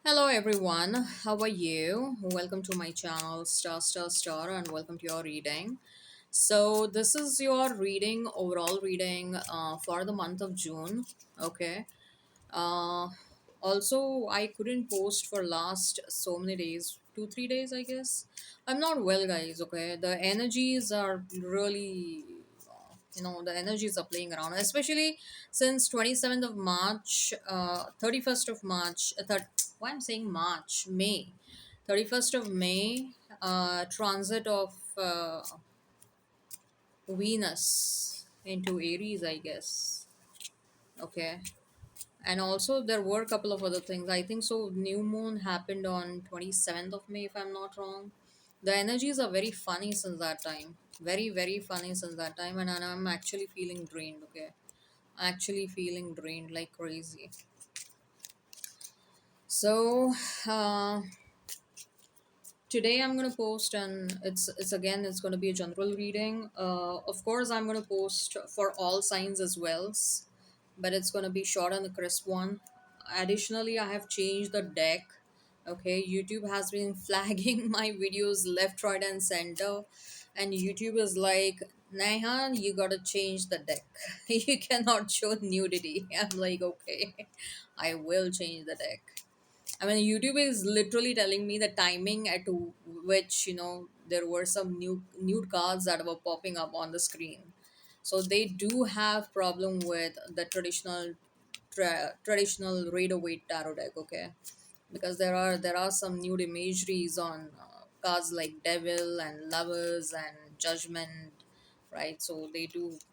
Hello everyone, how are you? Welcome to my channel Star and welcome to your reading. So this is your reading, overall reading for the month of June. Okay. Uh, Also, I couldn't post for last so many days, 2 3 days I guess. I'm not well, guys. Okay, the energies are really, the energies are playing around, especially since 27th of March, 31st of March. Why I'm saying March, May, 31st of May, transit of Venus into Aries, I guess. Okay, and also there were a couple of other things, I think. So new moon happened on 27th of May, if I'm not wrong. The energies are very funny since that time, very funny since that time, and I'm actually feeling drained. Okay, actually feeling drained like crazy. So uh today I'm going to post, and it's going to be a general reading. Of course I'm going to post for all signs as well, but it's going to be short and a crisp one. Additionally, I have changed the deck. Okay, YouTube has been flagging my videos left, right, and center, and YouTube is like, Neha, you gotta change the deck. You cannot show nudity. I'm like, okay, I will change the deck. I mean, YouTube is literally telling me the timing at which, there were some new nude cards that were popping up on the screen. So they do have problem with the traditional Rider Waite tarot deck. Okay, because there are some nude imageries on cards like Devil and Lovers and Judgment, right? So the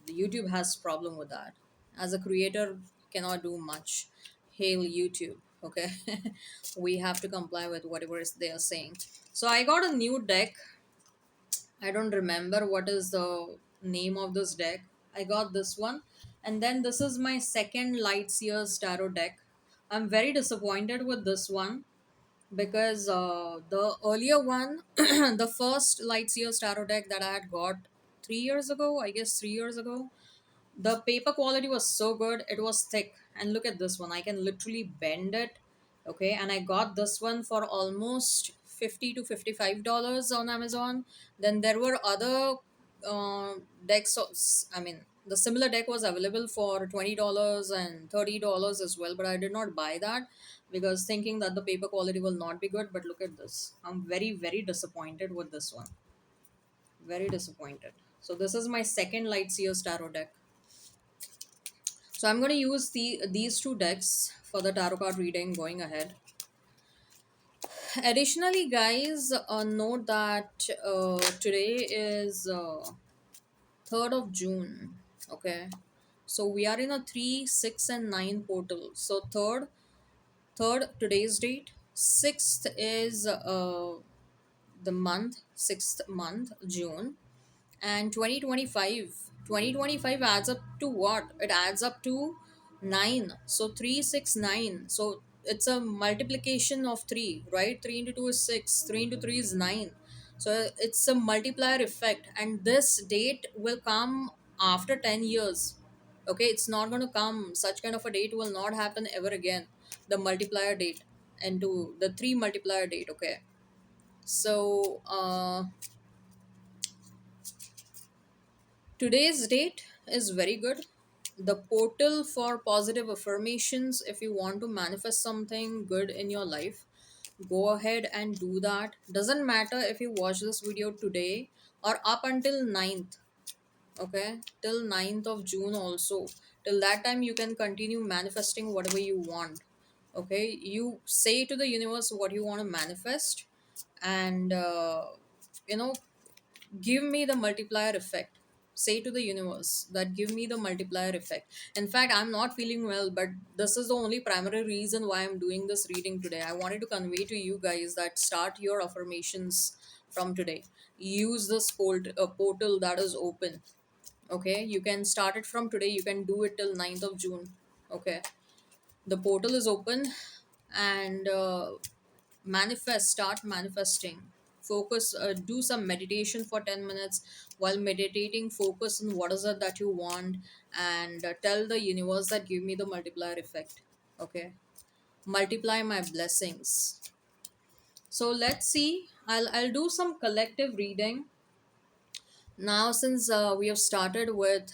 YouTube has problem with that. As a creator, cannot do much. Hail YouTube. Okay, we have to comply with whatever is they are saying. So I got a new deck. I don't remember what is the name of this deck. I got this one, and then this is my second Lightseers tarot deck. I'm very disappointed with this one because the earlier one, the first Lightseers tarot deck that I had got 3 years ago, I guess 3 years ago, the paper quality was so good. It was thick. And look at this one. I can literally bend it. Okay. And I got this one for almost 50 to $55 on Amazon. Then there were other decks. I mean, the similar deck was available for $20 and $30 as well. But I did not buy that because thinking that the paper quality will not be good. But look at this. I'm very disappointed with this one. Very disappointed. So this is my second Lightseers tarot deck. So I'm going to use these two decks for the tarot card reading going ahead. Additionally, guys, note that today is 3rd of June. Okay. So we are in a 3, 6, and 9 portal. So third today's date. Sixth is the month, sixth month, June. And 2025 adds up to what? It adds up to 9. So 369. So it's a multiplication of 3, right? 3 into 2 is 6, 3 into 3 is 9. So it's a multiplier effect, and this date will come after 10 years. Okay, it's not going to come, such kind of a date will not happen ever again. The multiplier date into the 3 multiplier date. Okay, so today's date is very good. The portal for positive affirmations, if you want to manifest something good in your life, go ahead and do that. Doesn't matter if you watch this video today or up until 9th. Okay, till 9th of June also. Till that time, you can continue manifesting whatever you want. Okay, you say to the universe what you want to manifest, and you know give me the multiplier effect. Say to the universe that give me the multiplier effect. In fact, I'm not feeling well, but this is the only primary reason why I'm doing this reading today. I wanted to convey to you guys that start your affirmations from today. Use this portal that is open. Okay, you can start it from today. You can do it till 9th of June. Okay, the portal is open, and manifest, start manifesting. Focus, do some meditation for 10 minutes. While meditating, focus on what is it that you want, and tell the universe that give me the multiplier effect. Okay, multiply my blessings. So let's see. I'll do some collective reading now, since we have started with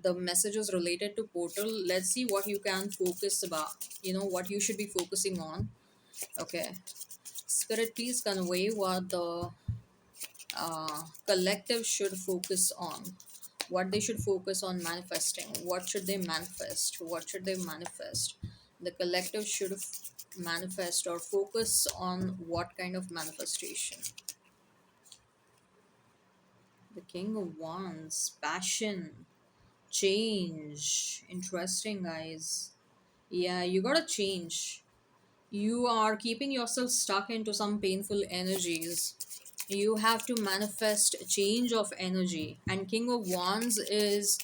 the messages related to portal. Let's see what you can focus about, what you should be focusing on. Okay, spirit, please convey what the collective should focus on, what they should focus on manifesting, what should they manifest, what should they manifest. The collective should manifest or focus on what kind of manifestation. The king of wands, passion, change. Interesting, guys. Yeah, you gotta change. You are keeping yourself stuck into some painful energies. You have to manifest a change of energy. And king of wands is,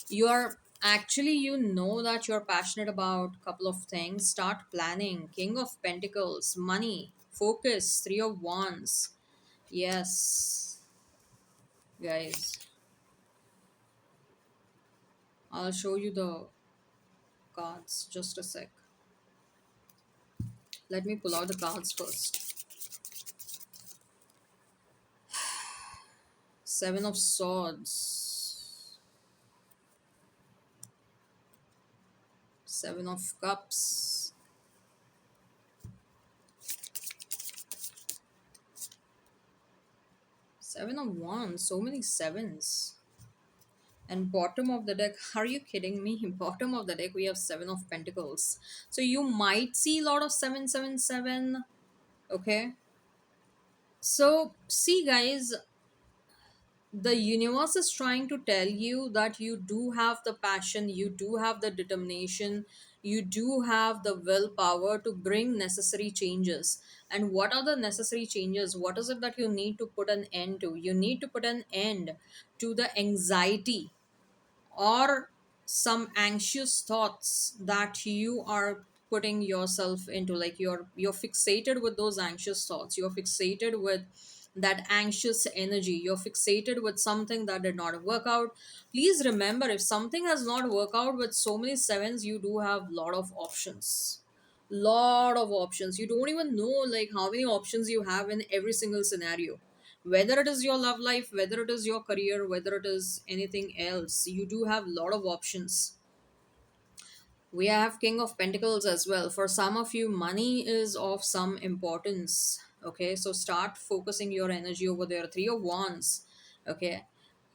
you're actually, that you're passionate about a couple of things. Start planning. King of pentacles, money, focus. Three of wands. Yes, guys, I'll show you the cards. Just a sec. Let me pull out the cards first. Seven of swords, seven of cups, seven of wands. So many sevens. And bottom of the deck, are you kidding me? Bottom of the deck, we have seven of pentacles. So you might see a lot of 777. Okay, so see, guys, the universe is trying to tell you that you do have the passion, you do have the determination, you do have the willpower to bring necessary changes. And what are the necessary changes? What is it that you need to put an end to? You need to put an end to the anxiety or some anxious thoughts that you are putting yourself into. Like you're fixated with those anxious thoughts, you're fixated with that anxious energy, you're fixated with something that did not work out. Please remember, if something has not worked out with so many sevens, you do have lot of options, lot of options. You don't even know like how many options you have in every single scenario, whether it is your love life, whether it is your career, whether it is anything else. You do have a lot of options. We have king of pentacles as well. For some of you, money is of some importance. Okay, so start focusing your energy over there. Three of wands. Okay,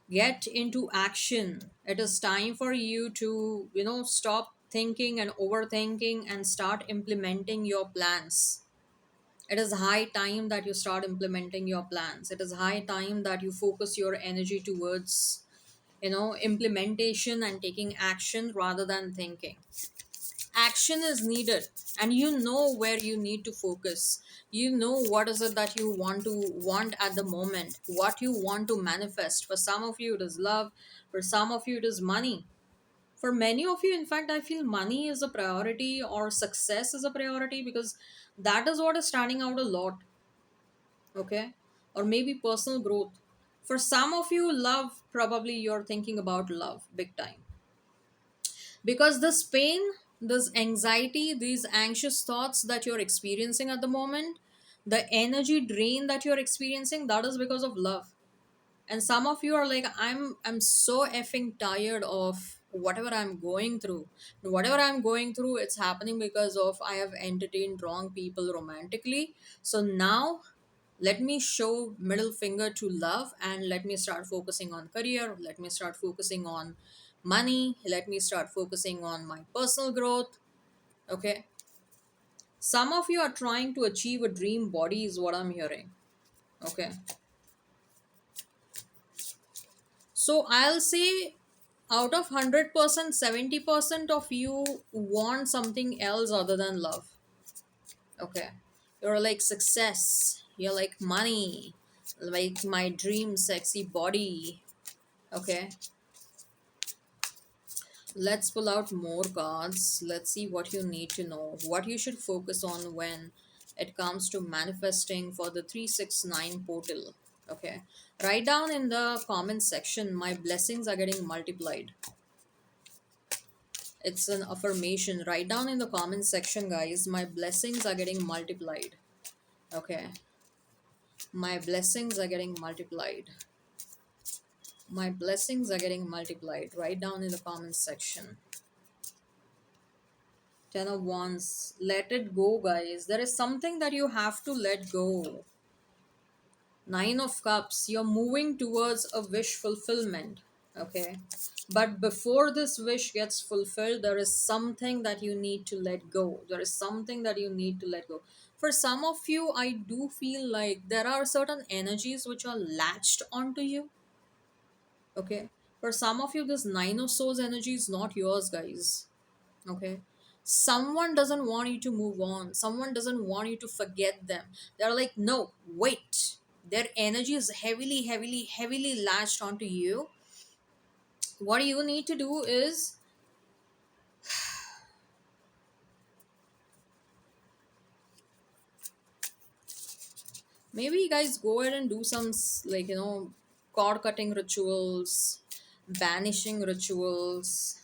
get into action. It is time for you to stop thinking and overthinking and start implementing your plans. It is high time that you start implementing your plans. It is high time that you focus your energy towards implementation and taking action rather than thinking. Action is needed, and you know where you need to focus. You know what is it that you want at the moment, what you want to manifest. For some of you it is love, for some of you it is money. For many of you, in fact, I feel money is a priority or success is a priority, because that is what is standing out a lot. Okay, or maybe personal growth. For some of you, love, probably you're thinking about love big time, because this pain, this anxiety, these anxious thoughts that you're experiencing at the moment, the energy drain that you're experiencing, that is because of love. And some of you are like, I'm so effing tired of whatever I'm going through. Whatever I'm going through, it's happening because of I have entertained wrong people romantically. So now let me show middle finger to love, and let me start focusing on career, let me start focusing on money, let me start focusing on my personal growth. Okay, some of you are trying to achieve a dream body is what I'm hearing. Okay, so I'll say, out of 100%, 70% of you want something else other than love. Okay, you're like success, you're like money, like my dream sexy body. Okay, let's pull out more cards. Let's see what you need to know, what you should focus on when it comes to manifesting for the 369 portal. Okay, write down in the comment section, my blessings are getting multiplied. It's an affirmation. Write down in the comment section, guys. My blessings are getting multiplied. Okay. My blessings are getting multiplied. My blessings are getting multiplied. Write down in the comment section. Ten of Wands. Let it go, guys. There is something that you have to let go. Nine of Cups. You're moving towards a wish fulfillment. Okay. But before this wish gets fulfilled, there is something that you need to let go. There is something that you need to let go. For some of you, I do feel like there are certain energies which are latched onto you. Okay. For some of you, this Nine of Swords energy is not yours, guys. Okay. Someone doesn't want you to move on. Someone doesn't want you to forget them. They're like, no, wait. Their energy is heavily, heavily, heavily latched onto you. What you need to do is, maybe you guys go ahead and do some like, cord cutting rituals, banishing rituals.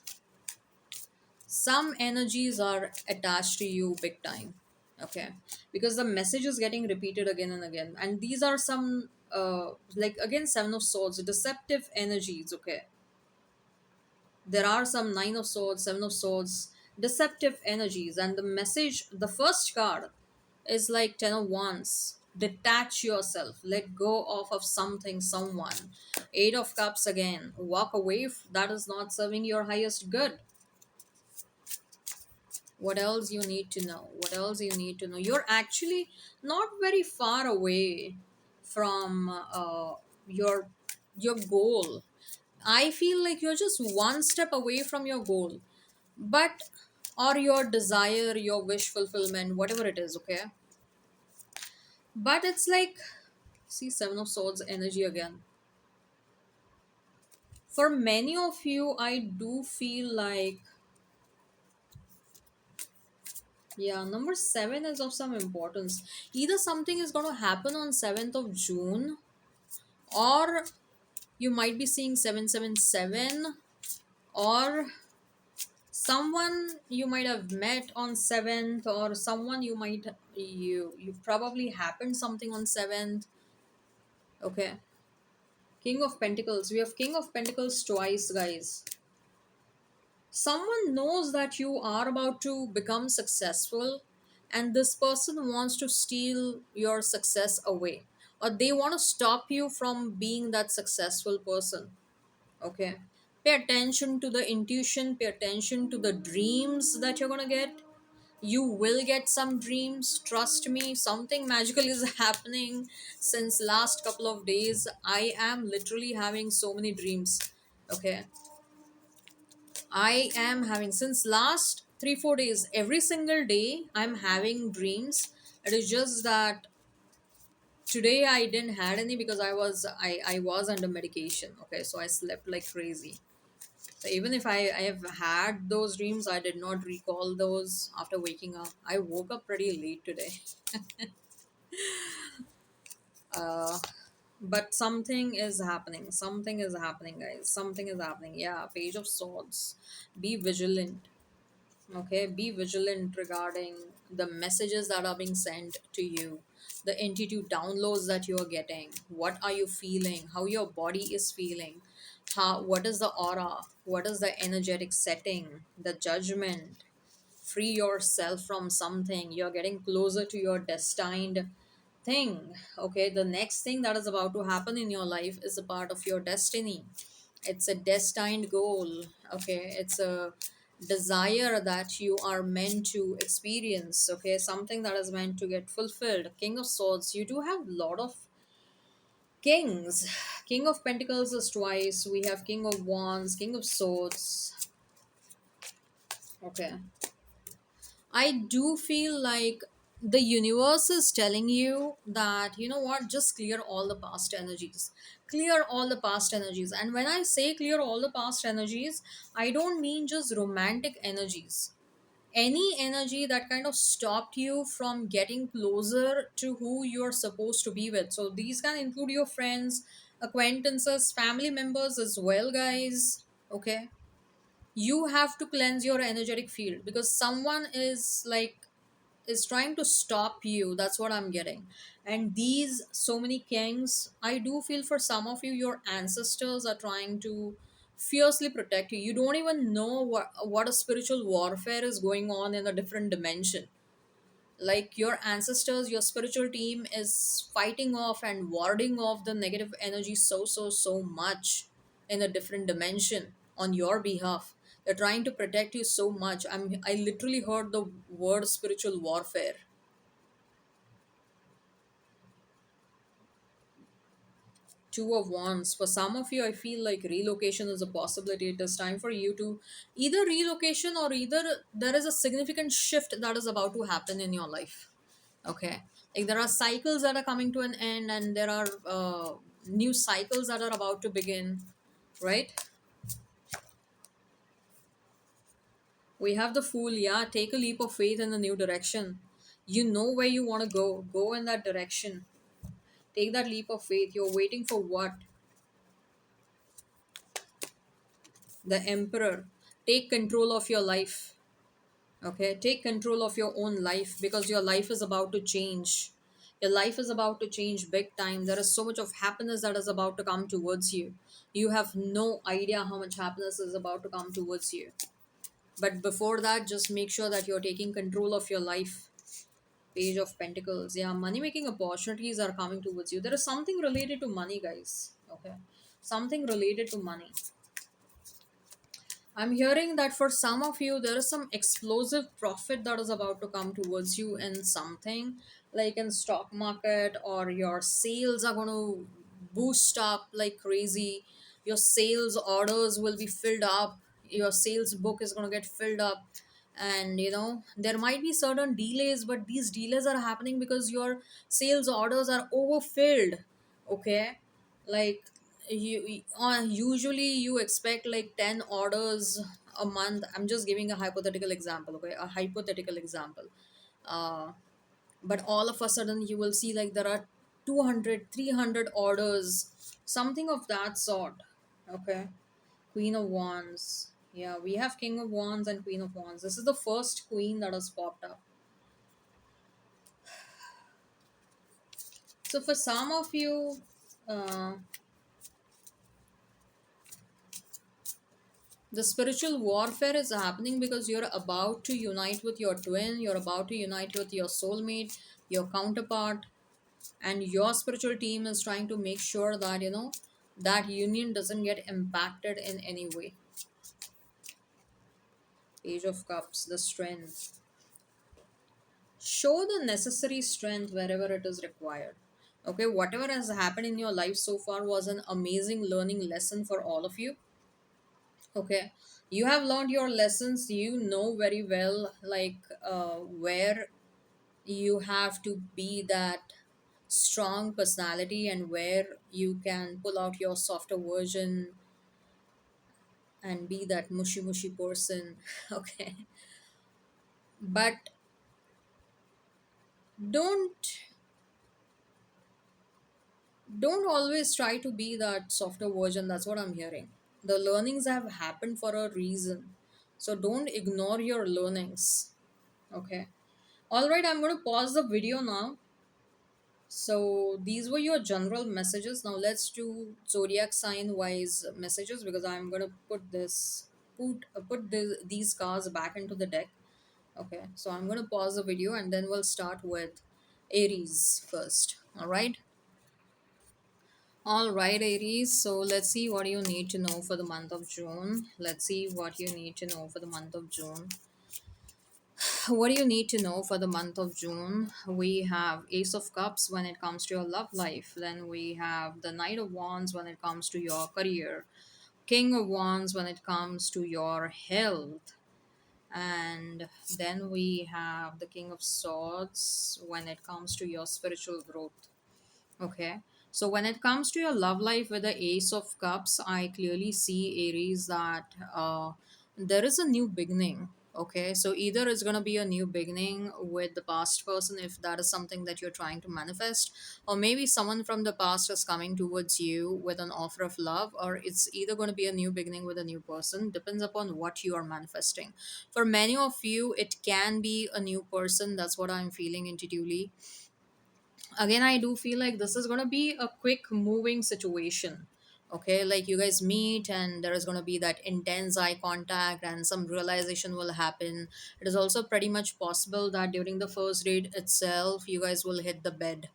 Some energies are attached to you big time. Okay. Because the message is getting repeated again and again, and these are some like, again, Seven of Swords, deceptive energies. Okay. There are some Nine of Swords, Seven of Swords, deceptive energies, and the message, the first card is like Ten of Wands. Detach yourself, let go of something, someone. Eight of Cups again. Walk away. That is not serving your highest good. What else you need to know? What else you need to know? You're actually not very far away from your your goal. I feel like you're just one step away from your goal, but or your desire, your wish fulfillment, whatever it is. Okay, but it's like, see, Seven of Swords energy again. For many of you, I do feel like, yeah, number seven is of some importance. Either something is going to happen on 7th of June, or you might be seeing 777, or someone you might have met on 7th, or someone you probably happened something on 7th. Okay. King of Pentacles. We have King of Pentacles twice, guys. Someone knows that you are about to become successful, and this person wants to steal your success away, or they want to stop you from being that successful person. Okay. Pay attention to the intuition, pay attention to the dreams that you're going to get. You will get some dreams, trust me. Something magical is happening. Since last couple of days, I am literally having so many dreams. Okay. I am having, since last 3 4 days, every single day I'm having dreams. It is just that today I didn't had any because I was under medication. Okay, so I slept like crazy. So even if I have had those dreams, I did not recall those after waking up. I woke up pretty late today. uh but something is happening. Something is happening, guys. Something is happening. Yeah, Page of Swords. Be vigilant. Okay, be vigilant regarding the messages that are being sent to you, the entity downloads that you are getting. What are you feeling? How your body is feeling? How, what is the aura? What is the energetic setting? The Judgment. Free yourself from something. You're getting closer to your destined thing. Okay, the next thing that is about to happen in your life is a part of your destiny. It's a destined goal. Okay, it's a desire that you are meant to experience. Okay, something that is meant to get fulfilled. King of Swords. You do have a lot of kings. King of Pentacles is twice. We have King of Wands, King of Swords. Okay, I do feel like the universe is telling you that, you know what, just clear all the past energies. Clear all the past energies. And when I say clear all the past energies, I don't mean just romantic energies. Any energy that kind of stopped you from getting closer to who you're supposed to be with. So these can include your friends, acquaintances, family members as well, guys. Okay. You have to cleanse your energetic field because someone is like is trying to stop you. That's what I'm getting. And these so many kings, I do feel for some of you, your ancestors are trying to fiercely protect you. You don't even know what a spiritual warfare is going on in a different dimension. Like your ancestors, your spiritual team is fighting off and warding off the negative energy so much in a different dimension on your behalf. They're trying to protect you so much. I literally heard the word spiritual warfare. Two of wands, for some of you I feel like relocation is a possibility. It is time for you to either relocation or either there is a significant shift that is about to happen in your life. Okay, like there are cycles that are coming to an end and there are new cycles that are about to begin, right? We have the fool. Yeah, take a leap of faith in a new direction. You know where you want to go in that direction. Take that leap of faith. You're waiting for what? The emperor. Take control of your life. Okay, take control of your own life because your life is about to change. Your life is about to change big time. There is so much of happiness that is about to come towards you. You have no idea how much happiness is about to come towards you. But before that, just make sure that you're taking control of your life. Page of Pentacles. Yeah, money making opportunities are coming towards you. There is something related to money, guys. Okay, something related to money. I'm hearing that for some of you, there is some explosive profit that is about to come towards you in something like in stock market, or your sales are going to boost up like crazy. Your sales orders will be filled up. Your sales book is going to get filled up. And there might be certain delays, but these delays are happening because your sales orders are overfilled. Okay, like usually you expect like 10 orders a month. I'm just giving a hypothetical example, okay, a hypothetical example. uh, but all of a sudden you will see like there are 200, 300 orders, something of that sort. Okay, Queen of Wands. Yeah, we have King of Wands and Queen of Wands. This is the first queen that has popped up. So for some of you, uh, the spiritual warfare is happening because you're about to unite with your twin, you're about to unite with your soulmate, your counterpart, and your spiritual team is trying to make sure that, that union doesn't get impacted in any way. Page of Cups, the strength. Show the necessary strength wherever it is required. Okay, whatever has happened in your life so far was an amazing learning lesson for all of you. Okay, you have learned your lessons. You know very well, like where you have to be that strong personality and where you can pull out your softer version and be that mushy mushy person. Okay, but don't don't always try to be that softer version. That's what I'm hearing. The learnings have happened for a reason, so don't ignore your learnings. Okay, all right, I'm going to pause the video now. So these were your general messages. Now let's do zodiac sign wise messages because I'm going to put these cards back into the deck. Okay, so I'm going to pause the video and then we'll start with Aries first. All right. All right, Aries. So let's see what you need to know for the month of June. Let's see what you need to know for the month of June. What do you need to know for the month of June? We have Ace of Cups when it comes to your love life. Then we have the Knight of Wands when it comes to your career. King of Wands when it comes to your health. And then we have the King of Swords when it comes to your spiritual growth. Okay. So when it comes to your love life with the Ace of Cups, I clearly see, Aries, that there is a new beginning. Okay, so either it's going to be a new beginning with the past person if that is something that you're trying to manifest, or maybe someone from the past is coming towards you with an offer of love, or it's either going to be a new beginning with a new person, depends upon what you are manifesting. For many of you, it can be a new person. That's what I'm feeling intuitively. Again, I do feel like this is going to be a quick moving situation. Okay, like you guys meet and there is going to be that intense eye contact and some realization will happen. It is also pretty much possible that during the first date itself you guys will hit the bed.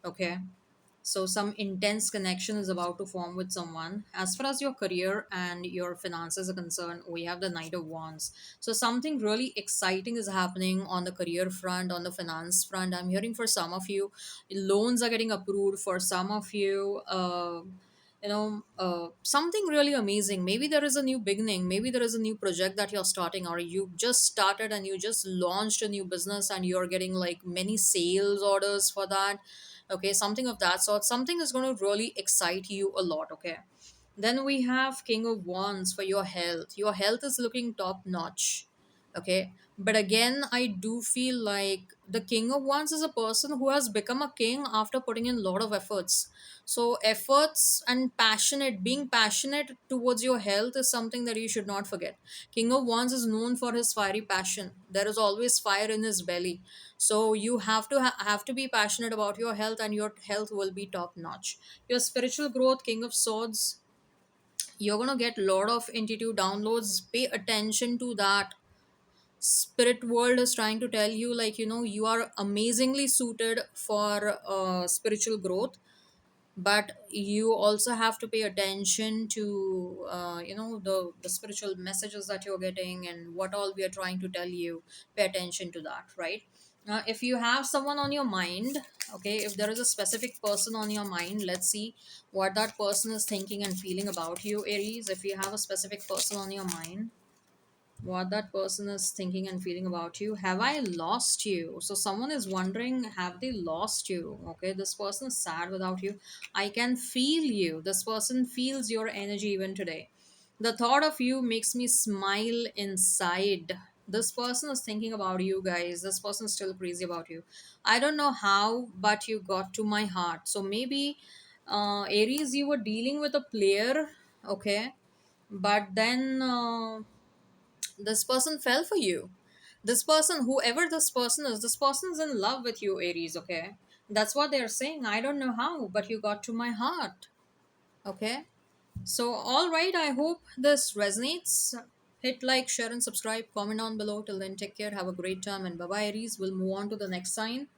Okay, so some intense connection is about to form with someone. As far as your career and your finances are concerned, we have the Knight of Wands. So something really exciting is happening on the career front, on the finance front. I'm hearing for some of you, loans are getting approved. For some of you, something really amazing. Maybe there is a new beginning. Maybe there is a new project that you're starting, or you just started and you just launched a new business and you're getting like many sales orders for that. Okay, something of that sort. Something is going to really excite you a lot. Okay, then we have King of Wands for your health. Your health is looking top notch. Okay, but again, I do feel like the King of Wands is a person who has become a king after putting in a lot of efforts. So efforts and passionate, being passionate towards your health is something that you should not forget. King of Wands is known for his fiery passion. There is always fire in his belly. So you have to have to be passionate about your health, and your health will be top notch. Your spiritual growth, King of Swords, you're gonna get a lot of intuitive downloads. Pay attention to that. Spirit world is trying to tell you, like, you are amazingly suited for spiritual growth, but you also have to pay attention to the spiritual messages that you're getting and what all we are trying to tell you. Pay attention to that, right? If you have someone on your mind, okay, if there is a specific person on your mind, let's see what that person is thinking and feeling about you, Aries. If you have a specific person on your mind, what that person is thinking and feeling about you. Have I lost you? So someone is wondering, have they lost you? Okay, this person is sad without you. I can feel you. This person feels your energy even today. The thought of you makes me smile inside. This person is thinking about you guys. This person is still crazy about you. I don't know how, but you got to my heart. So maybe, Aries, you were dealing with a player, okay, but then this person fell for you. This person, whoever this person is in love with you, Aries. Okay, that's what they're saying. I don't know how, but you got to my heart. Okay, so all right, I hope this resonates. Hit like, share, and subscribe. Comment on below. Till then, take care, have a great time, and bye bye, Aries. We'll move on to the next sign.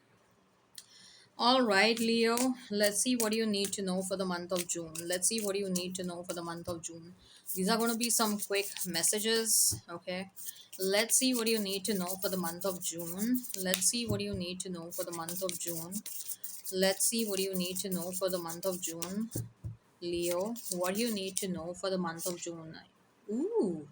All right, Leo, let's see what you need to know for the month of June. Let's see what you need to know for the month of June. These are going to be some quick messages, okay? Let's see what you need to know for the month of June. Let's see what you need to know for the month of June. Let's see what you need to know for the month of June. Leo, what do you need to know for the month of June? Ooh,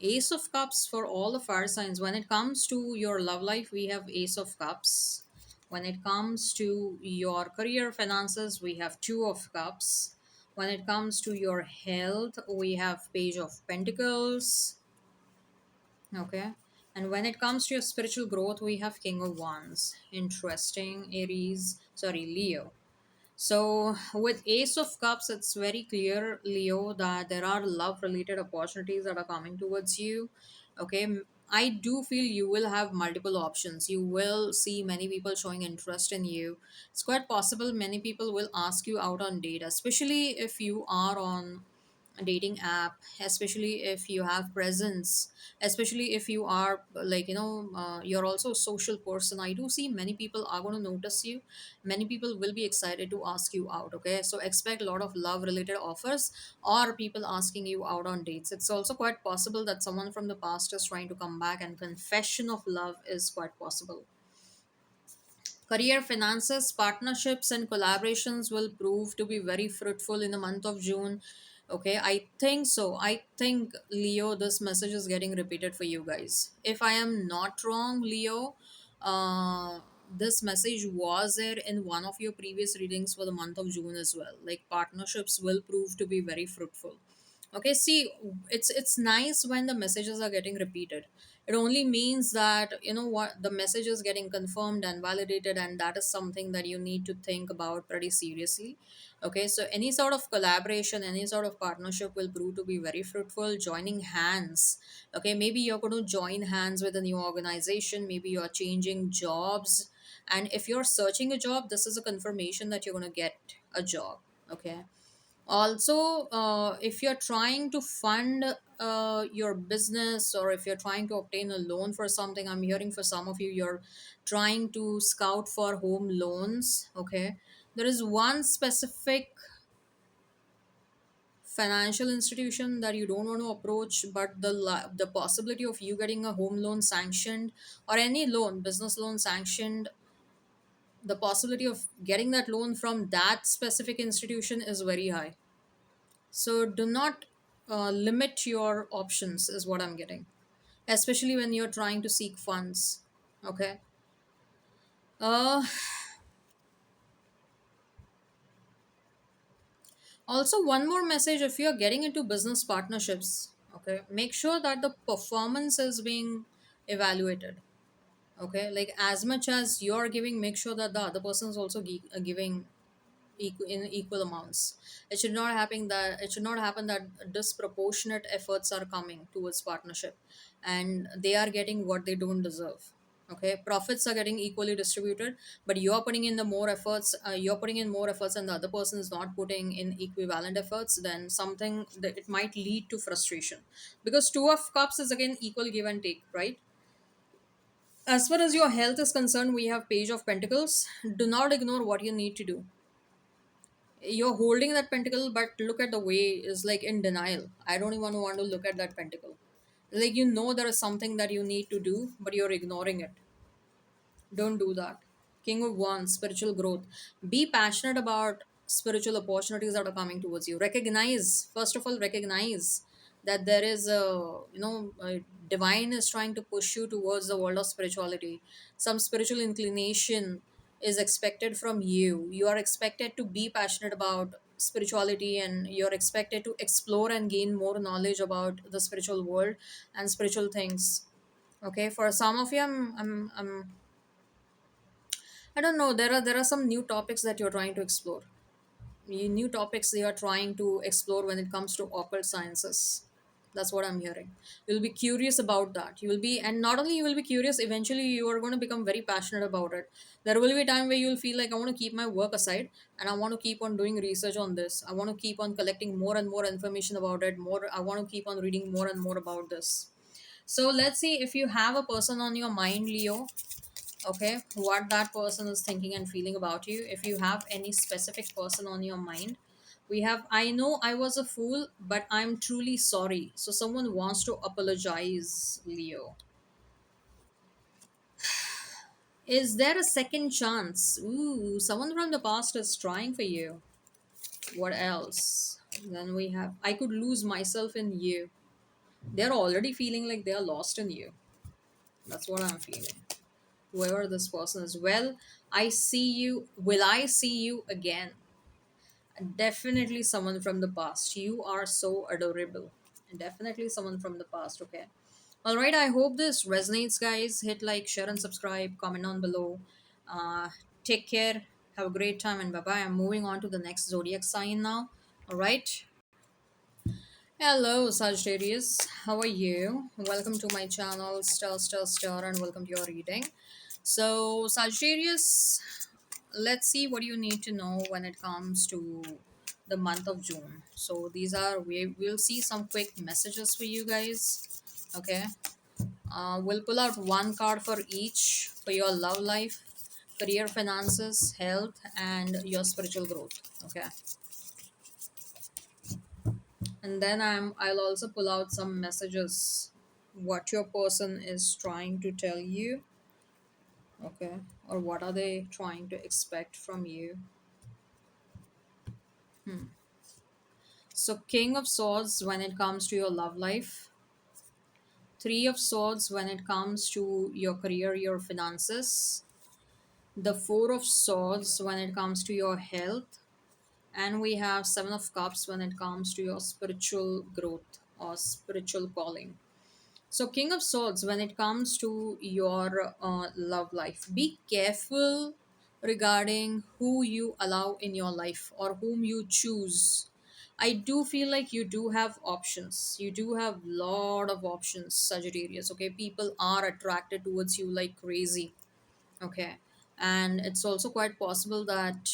Ace of Cups for all the fire signs. When it comes to your love life, we have Ace of Cups. When it comes to your career finances, we have Two of Cups. When it comes to your health, we have Page of Pentacles. Okay. And when it comes to your spiritual growth, we have King of Wands. Interesting, Aries. Sorry, Leo. So, with Ace of Cups, it's very clear, Leo, that there are love related opportunities that are coming towards you. Okay, I do feel you will have multiple options. You will see many people showing interest in you. It's quite possible many people will ask you out on date, especially if you are on a dating app, especially if you have presence, especially if you are like, you're also a social person. I do see many people are going to notice you. Many people will be excited to ask you out. Okay, so expect a lot of love related offers or people asking you out on dates. It's also quite possible that someone from the past is trying to come back, and confession of love is quite possible. Career finances, partnerships, and collaborations will prove to be very fruitful in the month of June. Okay, I think so. I think, Leo, this message is getting repeated for you guys. If I am not wrong, Leo, this message was there in one of your previous readings for the month of June as well. Like, partnerships will prove to be very fruitful. Okay, see, it's nice when the messages are getting repeated. It only means that, you know what, the message is getting confirmed and validated, and that is something that you need to think about pretty seriously. Okay, so any sort of collaboration, any sort of partnership will prove to be very fruitful. Joining hands, okay, maybe you're going to join hands with a new organization, maybe you're changing jobs, and if you're searching a job, this is a confirmation that you're going to get a job. Okay, also, if you're trying to fund your business, or if you're trying to obtain a loan for something, I'm hearing for some of you, you're trying to scout for home loans. Okay, there is one specific financial institution that you don't want to approach, but the possibility of you getting a home loan sanctioned, or any loan, business loan sanctioned, the possibility of getting that loan from that specific institution is very high. So do not limit your options, is what I'm getting, especially when you're trying to seek funds. Okay. Uh, Also, one more message, if you're getting into business partnerships, okay, make sure that the performance is being evaluated. Okay. Like as much as you're giving, make sure that the other person is also giving in equal amounts. It should not happen that disproportionate efforts are coming towards partnership, and they are getting what they don't deserve. Okay, profits are getting equally distributed, but you're putting in the more efforts, you're putting in more efforts, and the other person is not putting in equivalent efforts, then something that it might lead to frustration, because two of cups is again equal give and take, right? As far as your health is concerned, we have page of pentacles. Do not ignore what you need to do. You're holding that pentacle, but look at the way is like in denial. I don't even want to look at that pentacle. Like, you know, there is something that you need to do, but you're ignoring it. Don't do that. King of Wands, spiritual growth. Be passionate about spiritual opportunities that are coming towards you. Recognize, first of all, recognize that there is a divine is trying to push you towards the world of spirituality. Some spiritual inclination is expected from you. You are expected to be passionate about spirituality, and you're expected to explore and gain more knowledge about the spiritual world and spiritual things. Okay, for some of you, I'm I don't know. There are some new topics that you're trying to explore. New topics you are trying to explore when it comes to occult sciences. That's what I'm hearing. You'll be curious about that. You will be, and not only you will be curious. Eventually, you are going to become very passionate about it. There will be a time where you'll feel like I want to keep my work aside, and I want to keep on doing research on this. I want to keep on collecting more and more information about it. More, I want to keep on reading more and more about this. So let's see if you have a person on your mind, Leo. Okay, what that person is thinking and feeling about you. If you have any specific person on your mind, we have, I know I was a fool, but I'm truly sorry. So someone wants to apologize, Leo. Is there a second chance? Ooh, someone from the past is trying for you. What else? Then we have, I could lose myself in you. They're already feeling like they are lost in you. That's what I'm feeling. Whoever this person is, well, I see you, will I see you again? Definitely someone from the past. You are so adorable. Definitely someone from the past. Okay. All right. I hope this resonates, guys. Hit like, share, and subscribe. Comment on below. Uh, Take care. Have a great time, and bye bye. I'm moving on to the next zodiac sign now. All right. Hello, Sagittarius. How are you? Welcome to my channel, Star, and welcome to your reading. So, Sagittarius, let's see what you need to know when it comes to the month of June. So these are, we'll see some quick messages for you guys. Okay. We'll pull out one card for each for your love life, career, finances, health, and your spiritual growth. Okay. And then I'll also pull out some messages what your person is trying to tell you. Okay. Or what are they trying to expect from you. So, King of Swords when it comes to your love life, Three of Swords when it comes to your career, your finances, the Four of Swords when it comes to your health, and we have Seven of Cups when it comes to your spiritual growth or spiritual calling. So, King of Swords, when it comes to your love life, be careful regarding who you allow in your life or whom you choose. I do feel like you do have options. You do have lot of options, Sagittarius. Okay, people are attracted towards you like crazy. Okay, and it's also quite possible that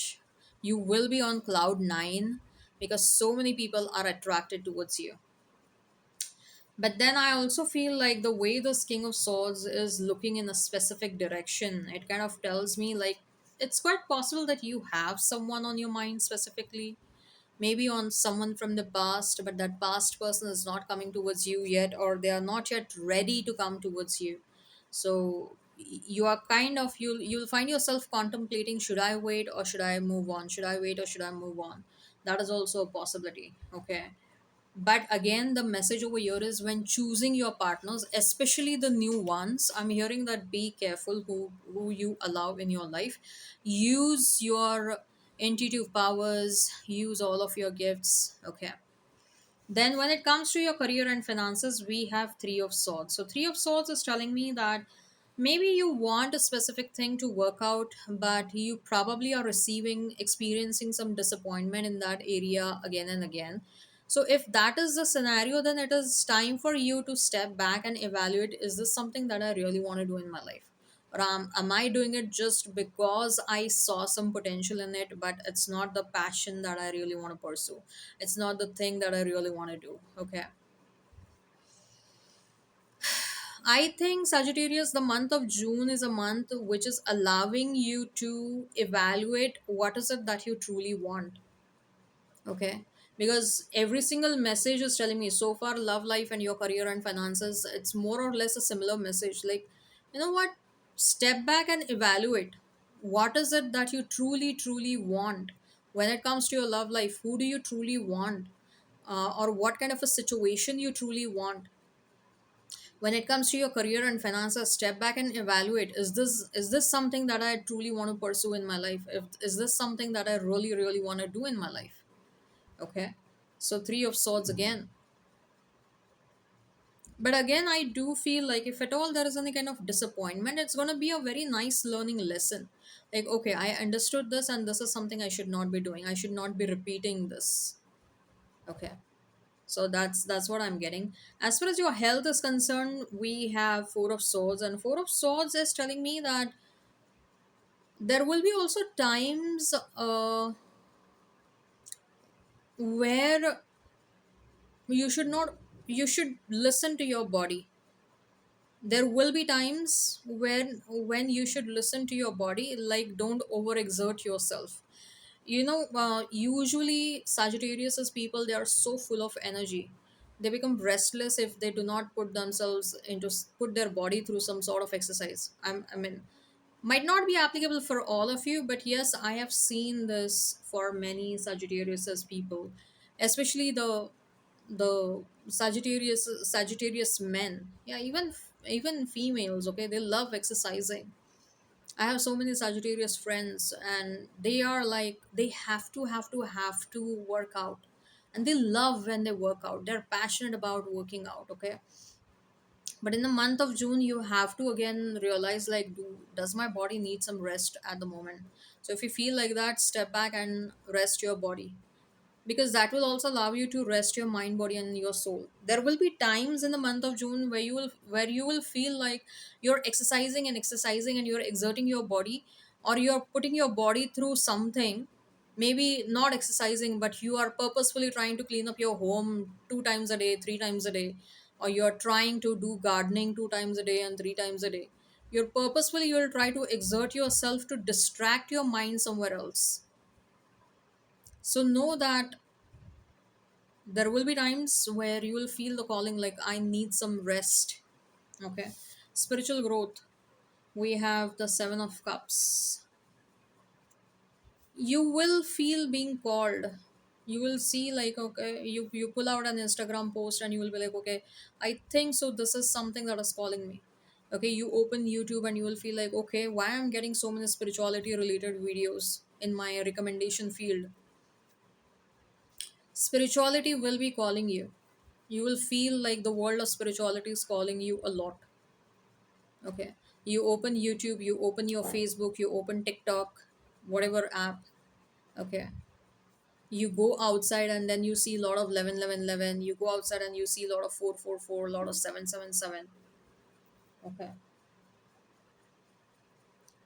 you will be on cloud nine because so many people are attracted towards you. But then I also feel like the way this King of Swords is looking in a specific direction, it kind of tells me like it's quite possible that you have someone on your mind specifically, maybe on someone from the past, but that past person is not coming towards you yet, or they are not yet ready to come towards you. So you are kind of you'll find yourself contemplating, should I wait or should I move on? Should I wait or should I move on? That is also a possibility. Okay, but again, the message over here is when choosing your partners, especially the new ones, I'm hearing that be careful who you allow in your life. Use your intuitive powers, use all of your gifts. Okay, then, when it comes to your career and finances, we have Three of Swords. So, Three of Swords is telling me that maybe you want a specific thing to work out, but you probably are experiencing some disappointment in that area again and again. So, if that is the scenario, then it is time for you to step back and evaluate, is this something that I really want to do in my life? Or am I doing it just because I saw some potential in it, but it's not the passion that I really want to pursue? It's not the thing that I really want to do. Okay, I think Sagittarius, the month of June is a month which is allowing you to evaluate what is it that you truly want. Okay, because every single message is telling me so far, love life and your career and finances, it's more or less a similar message. Like, you know what? Step back and evaluate what is it that you truly want when it comes to your love life. Who do you truly want? Or what kind of a situation you truly want? When it comes to your career and finances, step back and evaluate, is this something that I truly want to pursue in my life? Is this something that I really want to do in my life? Okay, so Three of Swords again. But again, I do feel like if at all there is any kind of disappointment, it's going to be a very nice learning lesson. Like, okay, I understood this and this is something I should not be doing, I should not be repeating this. Okay, so that's what I'm getting. As far as your health is concerned, we have Four of Swords, and Four of Swords is telling me that there will be also times where you should not you should listen to your body. There will be times when you should listen to your body, like don't overexert yourself. Usually Sagittarius as people, they are so full of energy, they become restless if they do not put their body through some sort of exercise. I mean, might not be applicable for all of you, but yes, I have seen this for many Sagittarius as people, especially the Sagittarius men. Yeah, even females. Okay, they love exercising. I have so many Sagittarius friends, and they are like they have to work out, and they love when they work out. They're passionate about working out. Okay, but in the month of June, you have to again realize like, does my body need some rest at the moment? So if you feel like that, step back and rest your body, because that will also allow you to rest your mind, body, and your soul. There will be times in the month of June where you will feel like you're exercising and you're exerting your body, or you're putting your body through something. Maybe not exercising, but you are purposefully trying to clean up your home 2 times a day, 3 times a day, or you're trying to do gardening 2 times a day and 3 times a day. You'll try to exert yourself to distract your mind somewhere else. So know that there will be times where you will feel the calling like, I need some rest. Okay, spiritual growth, we have the Seven of Cups. You will feel being called. You will see like, okay, you pull out an Instagram post and you will be like, okay, I think so this is something that is calling me. Okay, you open YouTube and you will feel like, okay, why I'm getting so many spirituality related videos in my recommendation field? Spirituality will be calling you. You will feel like the world of spirituality is calling you a lot. Okay. You open YouTube, you open your Facebook, you open TikTok, whatever app. Okay. You go outside and then you see a lot of 11, 11, 11. You go outside and you see a lot of 444, a lot of 777. Okay.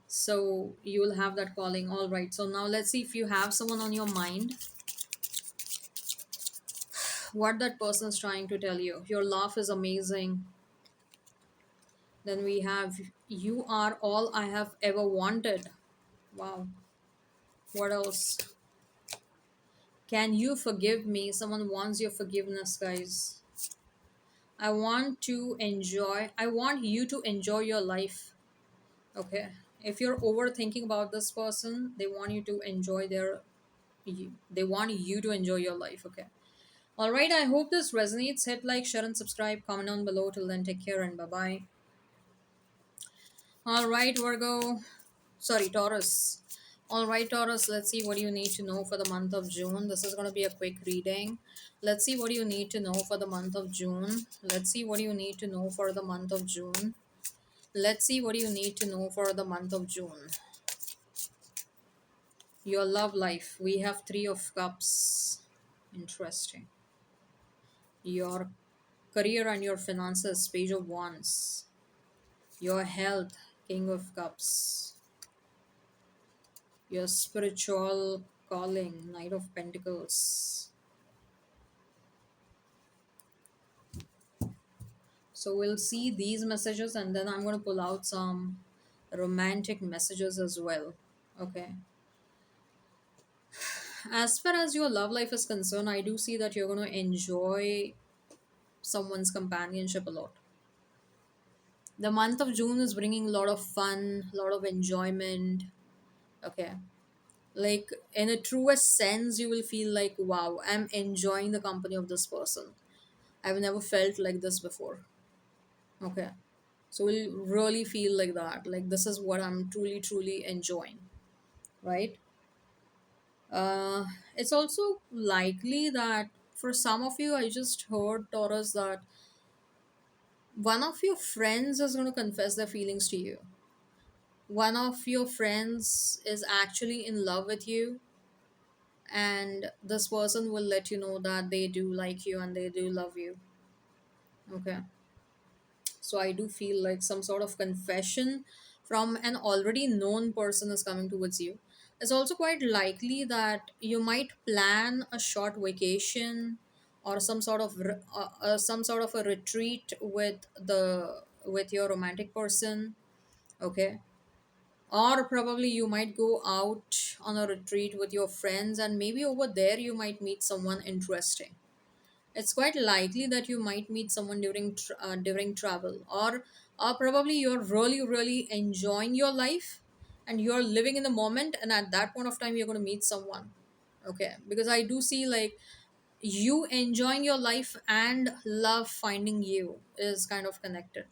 So you will have that calling. All right. So now let's see if you have someone on your mind, what that person is trying to tell you. Your laugh is amazing. Then we have, you are all I have ever wanted. Wow. What else? Can you forgive me? Someone wants your forgiveness, guys. I want you to enjoy your life. Okay. If you're overthinking about this person, they want you to enjoy they want you to enjoy your life. Okay. All right. I hope this resonates. Hit like, share, and subscribe. Comment down below. Till then, take care and bye bye. All right, Virgo. Sorry, Taurus. All right, Taurus, let's see what you need to know for the month of June. This is going to be a quick reading. Let's see what you need to know for the month of June. Let's see what you need to know for the month of June. Let's see what you need to know for the month of June. Your love life. We have Three of Cups. Interesting. Your career and your finances. Page of Wands. Your health. King of Cups. Your spiritual calling. Knight of Pentacles. So we'll see these messages and then I'm going to pull out some romantic messages as well. Okay. As far as your love life is concerned, I do see that you're going to enjoy someone's companionship a lot. The month of June is bringing a lot of fun, a lot of enjoyment. Okay. Like in a truest sense, you will feel like, wow, I'm enjoying the company of this person. I've never felt like this before. Okay. So we'll really feel like that. Like this is what I'm truly, truly enjoying, right? Uh, it's also likely that for some of you, I just heard Taurus that one of your friends is going to confess their feelings to you. One of your friends is actually in love with you, and this person will let you know that they do like you and they do love you. Okay. So I do feel like some sort of confession from an already known person is coming towards you. It's also quite likely that you might plan a short vacation or some sort of a retreat with your romantic person. Okay. Or probably you might go out on a retreat with your friends, and maybe over there you might meet someone interesting. It's quite likely that you might meet someone during travel, or probably you're really really enjoying your life and you're living in the moment, and at that point of time you're going to meet someone. Okay, because I do see like you enjoying your life and love finding you is kind of connected.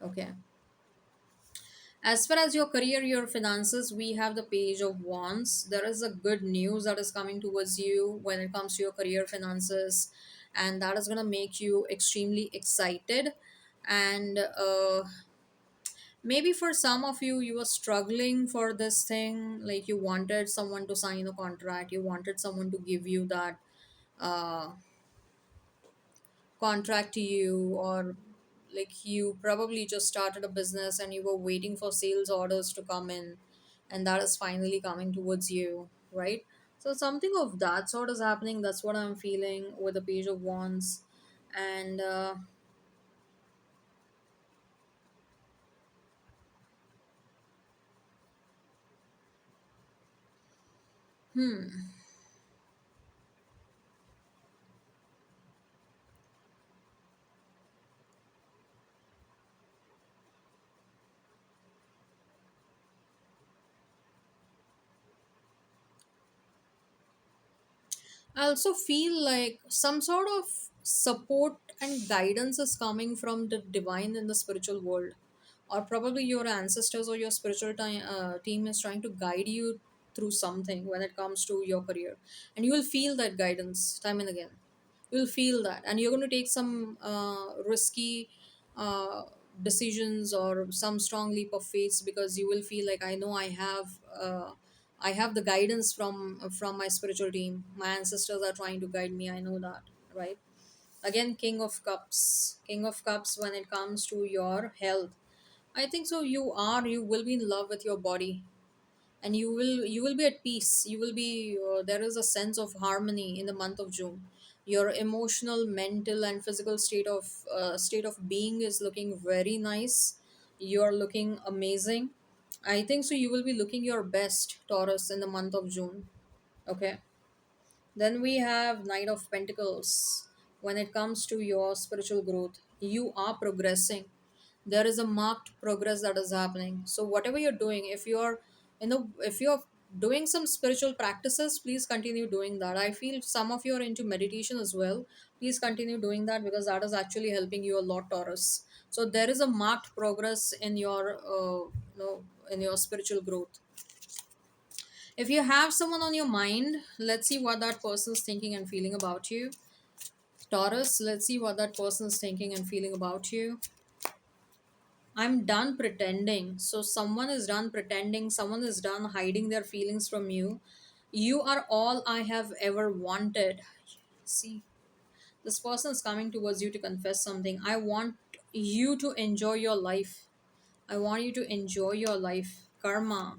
Okay. As far as your career, your finances, we have the Page of Wands. There is a good news that is coming towards you when it comes to your career finances, and that is going to make you extremely excited. And maybe for some of you, you were struggling for this thing, like you wanted someone to sign a contract, you wanted someone to give you that uh, contract to you, or like you probably just started a business and you were waiting for sales orders to come in, and that is finally coming towards you, right? So something of that sort is happening. That's what I'm feeling with the Page of Wands. And I also feel like some sort of support and guidance is coming from the divine in the spiritual world, or probably your ancestors or your team is trying to guide you through something when it comes to your career, and you will feel that guidance time and again. You'll feel that, and you're going to take some risky uh, decisions or some strong leap of faith, because you will feel like, I know I have the guidance from my spiritual team. My ancestors are trying to guide me, I know that, right? Again, king of cups when it comes to your health. I think so you will be in love with your body, and you will be at peace. You will be there is a sense of harmony in the month of June. Your emotional, mental, and physical state of being is looking very nice. You're looking amazing. I think so you will be looking your best, Taurus, in the month of June. Okay. Then we have Knight of Pentacles. When it comes to your spiritual growth, you are progressing. There is a marked progress that is happening. So whatever you're doing, if you're doing some spiritual practices, please continue doing that. I feel some of you are into meditation as well. Please continue doing that, because that is actually helping you a lot, Taurus. So there is a marked progress in your in your spiritual growth. If you have someone on your mind, let's see what that person is thinking and feeling about you. Taurus, let's see what that person is thinking and feeling about you. I'm done pretending. So, someone is done pretending, someone is done hiding their feelings from you. You are all I have ever wanted. See, this person is coming towards you to confess something. I want you to enjoy your life. I want you to enjoy your life. Karma.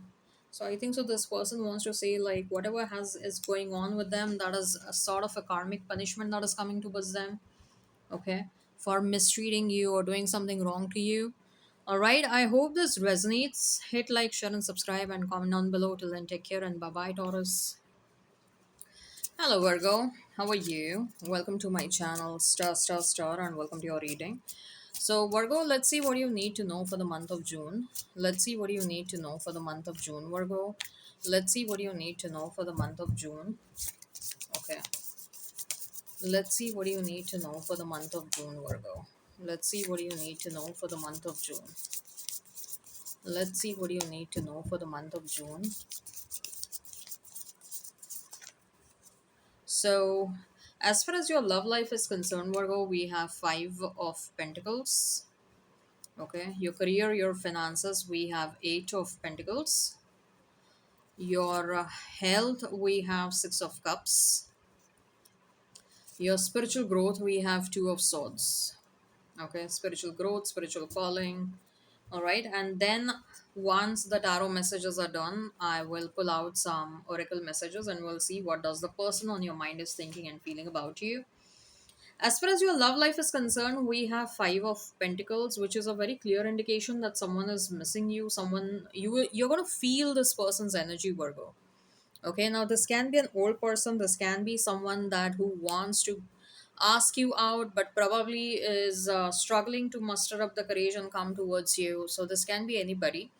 So I think so this person wants to say, like, whatever has is going on with them, that is a sort of a karmic punishment that is coming towards them. Okay. For mistreating you or doing something wrong to you. Alright, I hope this resonates. Hit like, share, and subscribe, and comment down below. Till then, take care and bye bye, Taurus. Hello, Virgo. How are you? Welcome to my channel, star, and welcome to your reading. So, Virgo, let's see what you need to know for the month of June. Let's see what you need to know for the month of June, Virgo. Let's see what you need to know for the month of June. Okay. Let's see what you need to know for the month of June, Virgo. Let's see what you need to know for the month of June. Let's see what you need to know for the month of June. So, as far as your love life is concerned, Virgo, we have Five of Pentacles. Okay, your career, your finances, we have Eight of Pentacles. Your health, we have Six of Cups. Your spiritual growth, we have Two of Swords. Okay, spiritual growth, spiritual calling. All right, and then once the tarot messages are done, I will pull out some oracle messages and we'll see what does the person on your mind is thinking and feeling about you. As far as your love life is concerned, we have Five of Pentacles, which is a very clear indication that someone is missing you. You're gonna feel this person's energy, Virgo. Okay, now this can be an old person, this can be someone that who wants to ask you out, but probably is struggling to muster up the courage and come towards you. So this can be anybody,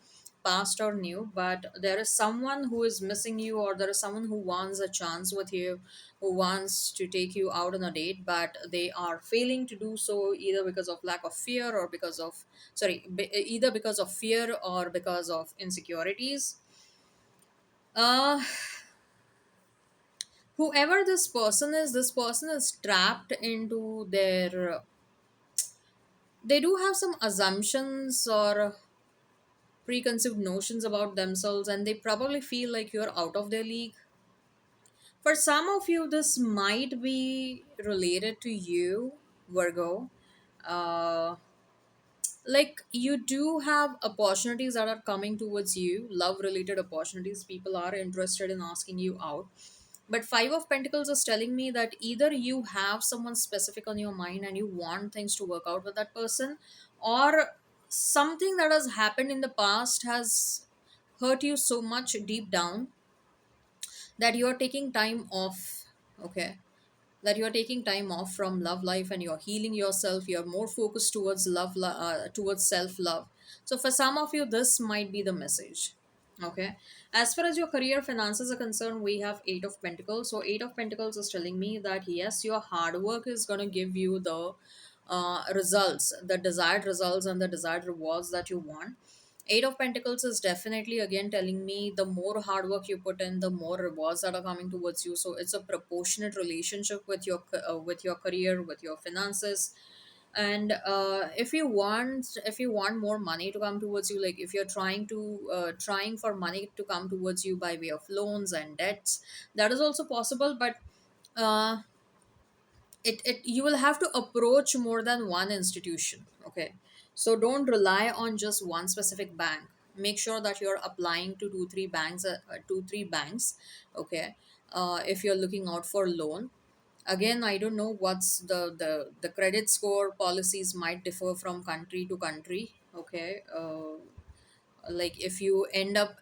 past or new, but there is someone who is missing you, or there is someone who wants a chance with you, who wants to take you out on a date, but they are failing to do so, either because of lack of fear or because of either because of fear or because of insecurities. uh Whoever this person is trapped into their, they do have some assumptions or preconceived notions about themselves, and they probably feel like you're out of their league. For some of you, this might be related to you, Virgo. uh, like, you do have opportunities that are coming towards you, love related opportunities. People are interested in asking you out, but Five of Pentacles is telling me that either you have someone specific on your mind and you want things to work out with that person, or something that has happened in the past has hurt you so much deep down that you are taking time off. Okay, that you're taking time off from love life and you're healing yourself. You're more focused towards towards self love. So for some of you, this might be the message. Okay, as far as your career, finances are concerned, we have Eight of Pentacles. So Eight of Pentacles is telling me that yes, your hard work is going to give you the results, the desired results and the desired rewards that you want. Eight of Pentacles is definitely again telling me the more hard work you put in, the more rewards that are coming towards you. So it's a proportionate relationship with with your career, with your finances. And if you want more money to come towards you, like if you're trying for money to come towards you by way of loans and debts, that is also possible. But uh, it you will have to approach more than one institution. Okay, so don't rely on just one specific bank. Make sure that you're applying to two three banks. Okay, if you're looking out for loan. Again, I don't know what's the credit score policies might differ from country to country. Okay, like if you end up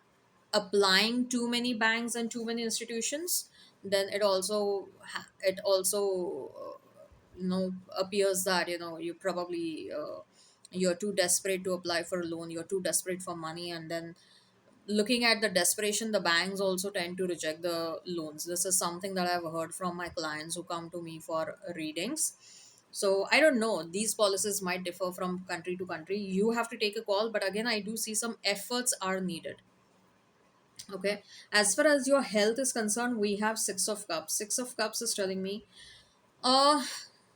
applying too many banks and too many institutions, then it also appears that you probably you're too desperate to apply for a loan, you're too desperate for money, and then looking at the desperation, the banks also tend to reject the loans. This is something that I've heard from my clients who come to me for readings. So I don't know, these policies might differ from country to country. You have to take a call, but again, I do see some efforts are needed. Okay, as far as your health is concerned, we have Six of Cups. Six of Cups is telling me uh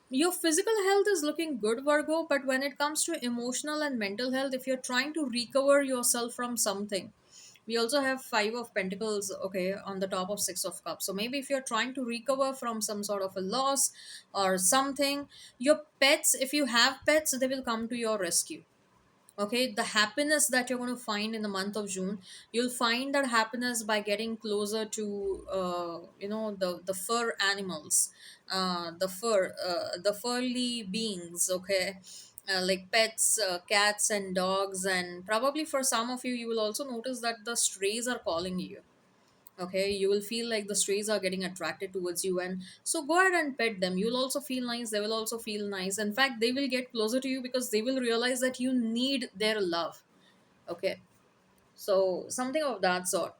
your physical health is looking good, Virgo, but when it comes to emotional and mental health, if you're trying to recover yourself from something, we also have Five of Pentacles, okay, on the top of Six of Cups. So maybe if you're trying to recover from some sort of a loss or something, your pets, if you have pets, they will come to your rescue. Okay, the happiness that you're going to find in the month of June, you'll find that happiness by getting closer to the fur animals, the furry beings. Okay, like pets, cats and dogs. And probably for some of you, you will also notice that the strays are calling you. Okay, you will feel like the strays are getting attracted towards you, and so go ahead and pet them. You'll also feel nice, they will also feel nice. In fact, they will get closer to you because they will realize that you need their love. Okay, so something of that sort.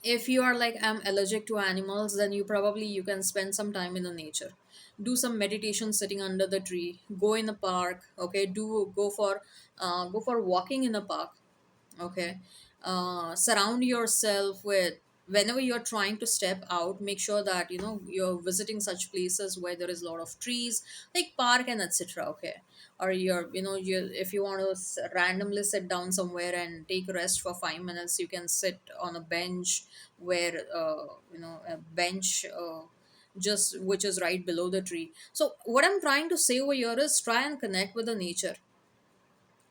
If you are like, I'm allergic to animals, then you can spend some time in the nature. Do some meditation sitting under the tree, go in a park. Okay, do go for walking in a park. Okay, surround yourself with, whenever you're trying to step out, make sure that you're visiting such places where there is a lot of trees, like park and etc. Okay, or you, if you want to randomly sit down somewhere and take a rest for 5 minutes, you can sit on a bench where a bench just which is right below the tree. So what I'm trying to say over here is, try and connect with the nature.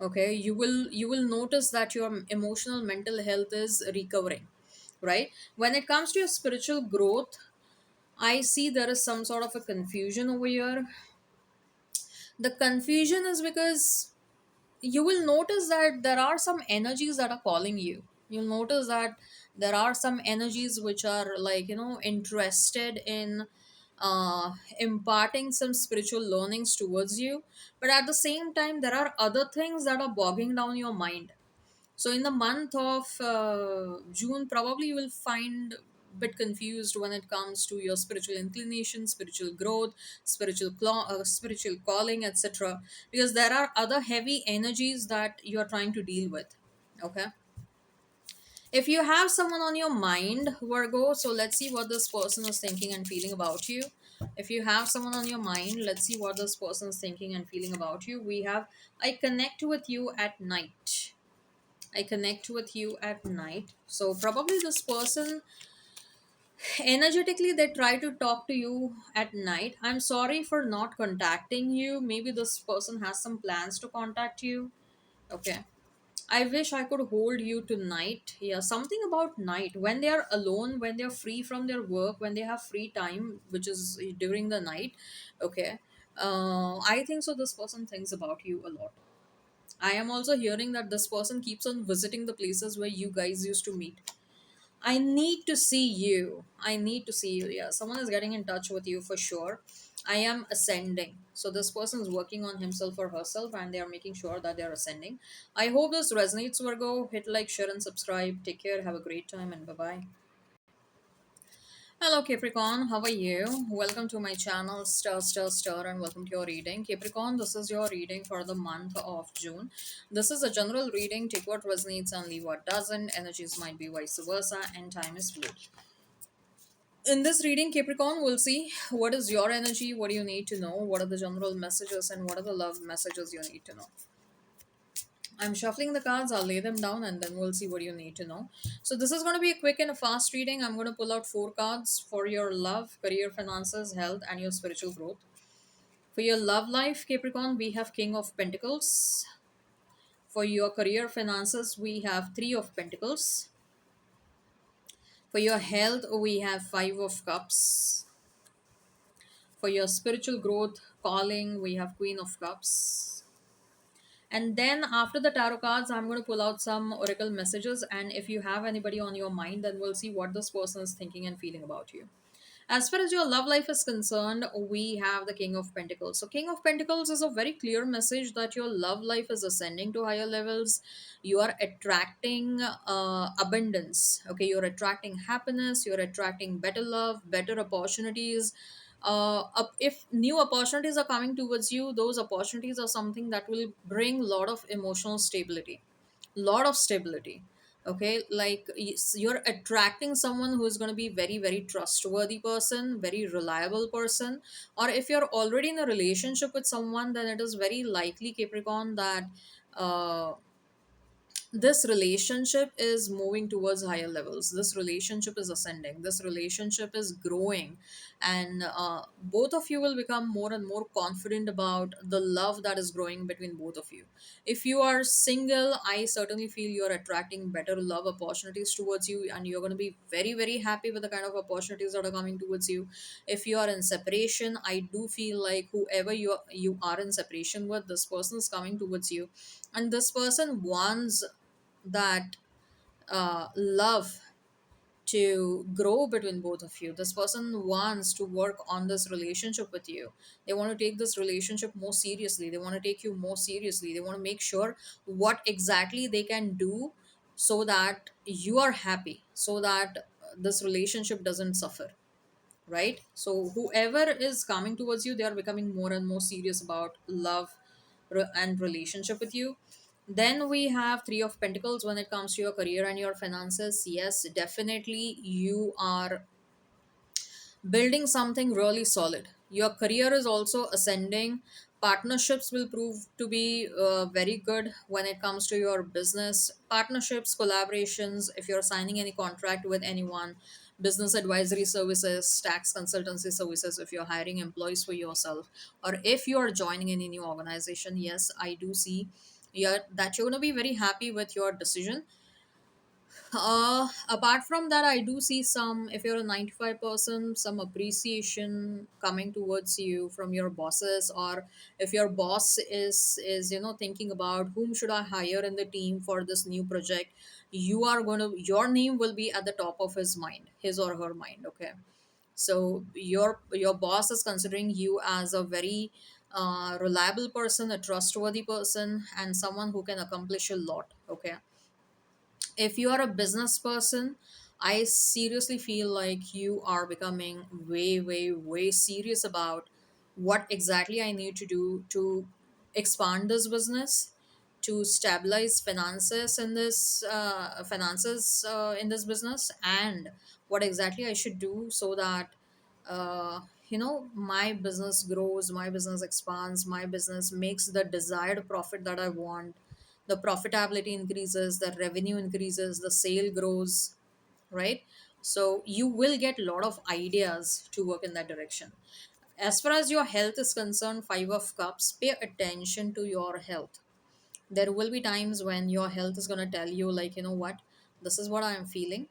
Okay, you will notice that your emotional mental health is recovering, right? When it comes to your spiritual growth, I see there is some sort of a confusion over here. The confusion is because you will notice that there are some energies that are calling you. You'll notice that there are some energies which are like interested in imparting some spiritual learnings towards you, but at the same time there are other things that are bogging down your mind. So in the month of June, probably you will find a bit confused when it comes to your spiritual inclination, spiritual growth, spiritual calling, etc. Because there are other heavy energies that you are trying to deal with. Okay. If you have someone on your mind, Virgo, so let's see what this person is thinking and feeling about you. If you have someone on your mind, let's see what this person is thinking and feeling about you. We have, I connect with you at night. I connect with you at night. So probably this person, energetically, they try to talk to you at night. I'm sorry for not contacting you. Maybe this person has some plans to contact you. Okay. I wish I could hold you tonight. Yeah, something about night. When they are alone, when they are free from their work, when they have free time, which is during the night. Okay. I think so. This person thinks about you a lot. I am also hearing that this person keeps on visiting the places where you guys used to meet. I need to see you. I need to see you. Yeah, someone is getting in touch with you for sure. I am ascending. So this person is working on himself or herself and they are making sure that they are ascending. I hope this resonates, Virgo. Hit like, share, and subscribe. Take care. Have a great time and bye bye. Hello Capricorn, how are you? Welcome to my channel Stir, and welcome to your reading. Capricorn, this is your reading for the month of June. This is a general reading. Take what resonates and leave what doesn't. Energies might be vice versa, and time is fluid. In this reading, Capricorn, we'll see what is your energy, what do you need to know, what are the general messages, and what are the love messages you need to know. I'm shuffling the cards, I'll lay them down, and then we'll see what you need to know. So, this is going to be a quick and a fast reading. I'm going to pull out four cards for your love, career, finances, health, and your spiritual growth. For your love life, Capricorn, we have King of Pentacles. For your career, finances, we have Three of Pentacles. For your health, we have Five of Cups. For your spiritual growth, calling, we have Queen of Cups. And then after the tarot cards, I'm going to pull out some oracle messages. And if you have anybody on your mind, then we'll see what this person is thinking and feeling about you. As far as your love life is concerned, we have the King of Pentacles. So, King of Pentacles is a very clear message that your love life is ascending to higher levels. You are attracting abundance. Okay, you're attracting happiness. You're attracting better love, better opportunities. If new opportunities are coming towards you, those opportunities are something that will bring a lot of emotional stability, lot of stability. Okay, like you're attracting someone who is going to be very very trustworthy person, very reliable person. Or if you're already in a relationship with someone, then it is very likely, Capricorn, that uh, this relationship is moving towards higher levels, this relationship is ascending, this relationship is growing, and both of you will become more and more confident about the love that is growing between both of you. If you are single, I certainly feel you're attracting better love opportunities towards you, and you're going to be very very happy with the kind of opportunities that are coming towards you. If you are in separation, I do feel like whoever you are in separation with, this person is coming towards you, and this person wants that love to grow between both of you. This person wants to work on this relationship with you. They want to take this relationship more seriously. They want to take you more seriously. They want to make sure what exactly they can do so that you are happy, so that this relationship doesn't suffer, right? So whoever is coming towards you, they are becoming more and more serious about love and relationship with you. Then we have Three of Pentacles. When it comes to your career and your finances, yes, definitely you are building something really solid. Your career is also ascending. Partnerships will prove to be very good when it comes to your business. Partnerships, collaborations, if you're signing any contract with anyone, business advisory services, tax consultancy services, if you're hiring employees for yourself, or if you're joining any new organization, yes, I do see that you're going to be very happy with your decision. Apart from that, I do see some, if you're a 95 person, some appreciation coming towards you from your bosses, or if your boss is thinking about whom should I hire in the team for this new project, your name will be at the top of his mind, his or her mind. Okay, so your boss is considering you as a very reliable person, a trustworthy person, and someone who can accomplish a lot. Okay, if you are a business person, I seriously feel like you are becoming way way way serious about what exactly I need to do to expand this business, to stabilize finances in this business, and what exactly I should do so that my business grows, my business expands, my business makes the desired profit that I want, the profitability increases, the revenue increases, the sale grows, right? So you will get a lot of ideas to work in that direction. As far as your health is concerned, Five of Cups, pay attention to your health. There will be times when your health is going to tell you, like, you know what, this is what I am feeling.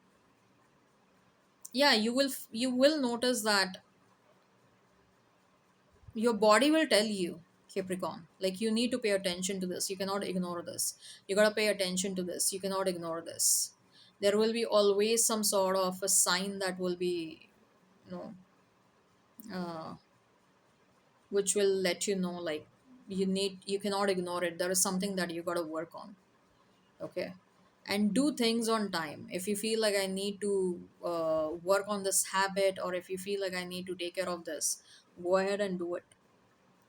Yeah, you will notice that your body will tell you, Capricorn, like, you need to pay attention to this, you cannot ignore this, you got to pay attention to this, you cannot ignore this. There will be always some sort of a sign that will be, you know uh, which will let you know, like, you cannot ignore it, there is something that you got to work on. Okay, and do things on time. If you feel like I need to work on this habit, or if you feel like I need to take care of this, go ahead and do it.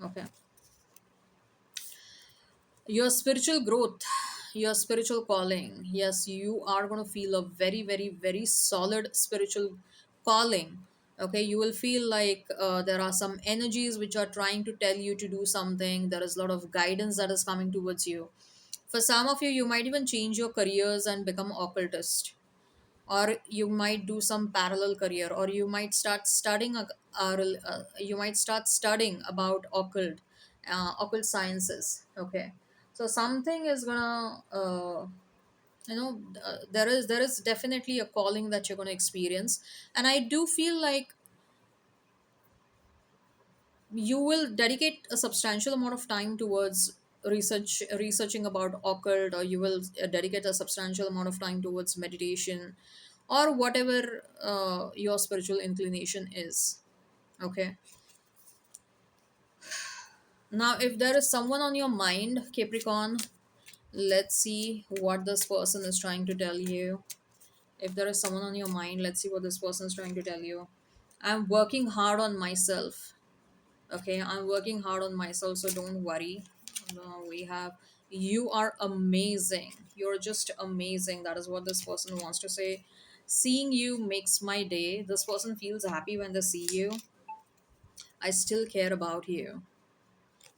Okay. Your spiritual growth, your spiritual calling, yes, you are going to feel a very very very solid spiritual calling. Okay, you will feel like there are some energies which are trying to tell you to do something. There is a lot of guidance that is coming towards you. For some of you, you might even change your careers and become occultist, or you might do some parallel career, or you might start studying you might start studying about occult sciences. Okay, so something is gonna there is definitely a calling that you're going to experience. And I do feel like you will dedicate a substantial amount of time towards researching about occult, or you will dedicate a substantial amount of time towards meditation, or whatever your spiritual inclination is. Okay. Now, if there is someone on your mind, Capricorn, let's see what this person is trying to tell you. If there is someone on your mind, let's see what this person is trying to tell you. I'm working hard on myself. Okay, I'm working hard on myself, so don't worry. No, we have, you are amazing. You're just amazing. That is what this person wants to say. Seeing you makes my day. This person feels happy when they see you. I still care about you.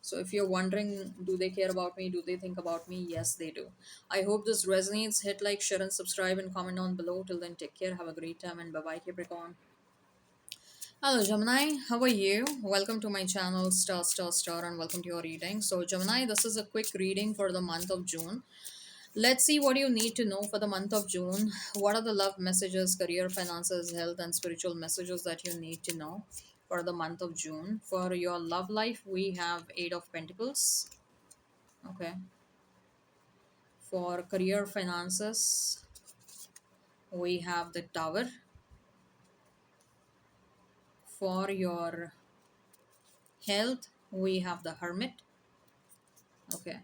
So if you're wondering, do they care about me? Do they think about me? Yes, they do. I hope this resonates. Hit like, share, and subscribe, and comment down below. Till then, take care. Have a great time, and bye bye, Capricorn. Hello, Gemini. How are you? Welcome to my channel, and welcome to your reading. So, Gemini, this is a quick reading for the month of June. Let's see what you need to know for the month of June. What are the love messages, career, finances, health, and spiritual messages that you need to know for the month of June? For your love life, we have Eight of Pentacles. Okay. For career, finances, we have the Tower. For your health, we have the Hermit. Okay.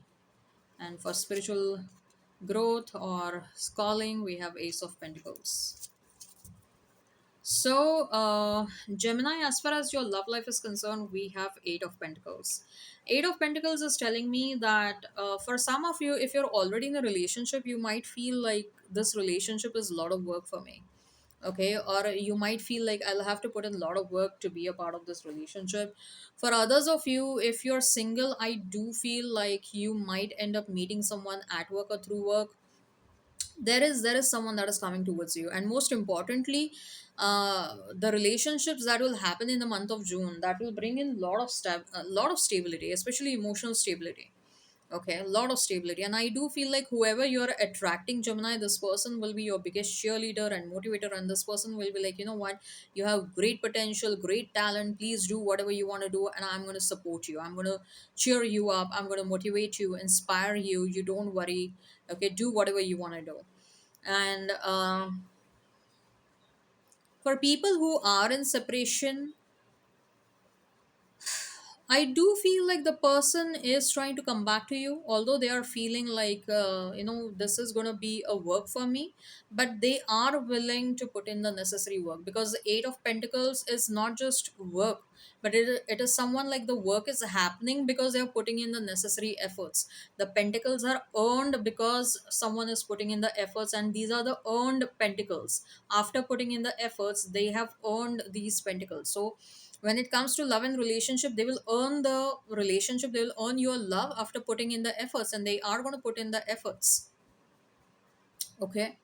And for spiritual growth or schooling, we have Ace of Pentacles. So, Gemini, as far as your love life is concerned, we have Eight of Pentacles. Eight of Pentacles is telling me that for some of you, if you're already in a relationship, you might feel like this relationship is a lot of work for me. Okay, or you might feel like I'll have to put in a lot of work to be a part of this relationship. For others of you, if you're single, I do feel like you might end up meeting someone at work or through work. There is someone that is coming towards you, and most importantly, the relationships that will happen in the month of June, that will bring in a lot of stability, especially emotional stability. Okay, a lot of stability. And I do feel like whoever you're attracting, Gemini, this person will be your biggest cheerleader and motivator, and this person will be like, you know what, you have great potential, great talent, please do whatever you want to do, and I'm going to support you, I'm going to cheer you up, I'm going to motivate you, inspire you, you don't worry. Okay, do whatever you want to do. And for people who are in separation, I do feel like the person is trying to come back to you, although they are feeling like, this is going to be a work for me, but they are willing to put in the necessary work, because the Eight of Pentacles is not just work, but it is someone like the work is happening because they're putting in the necessary efforts. The Pentacles are earned because someone is putting in the efforts, and these are the earned Pentacles. After putting in the efforts, they have earned these Pentacles. So, when it comes to love and relationship, they will earn the relationship, they will earn your love after putting in the efforts, and they are going to put in the efforts. Okay,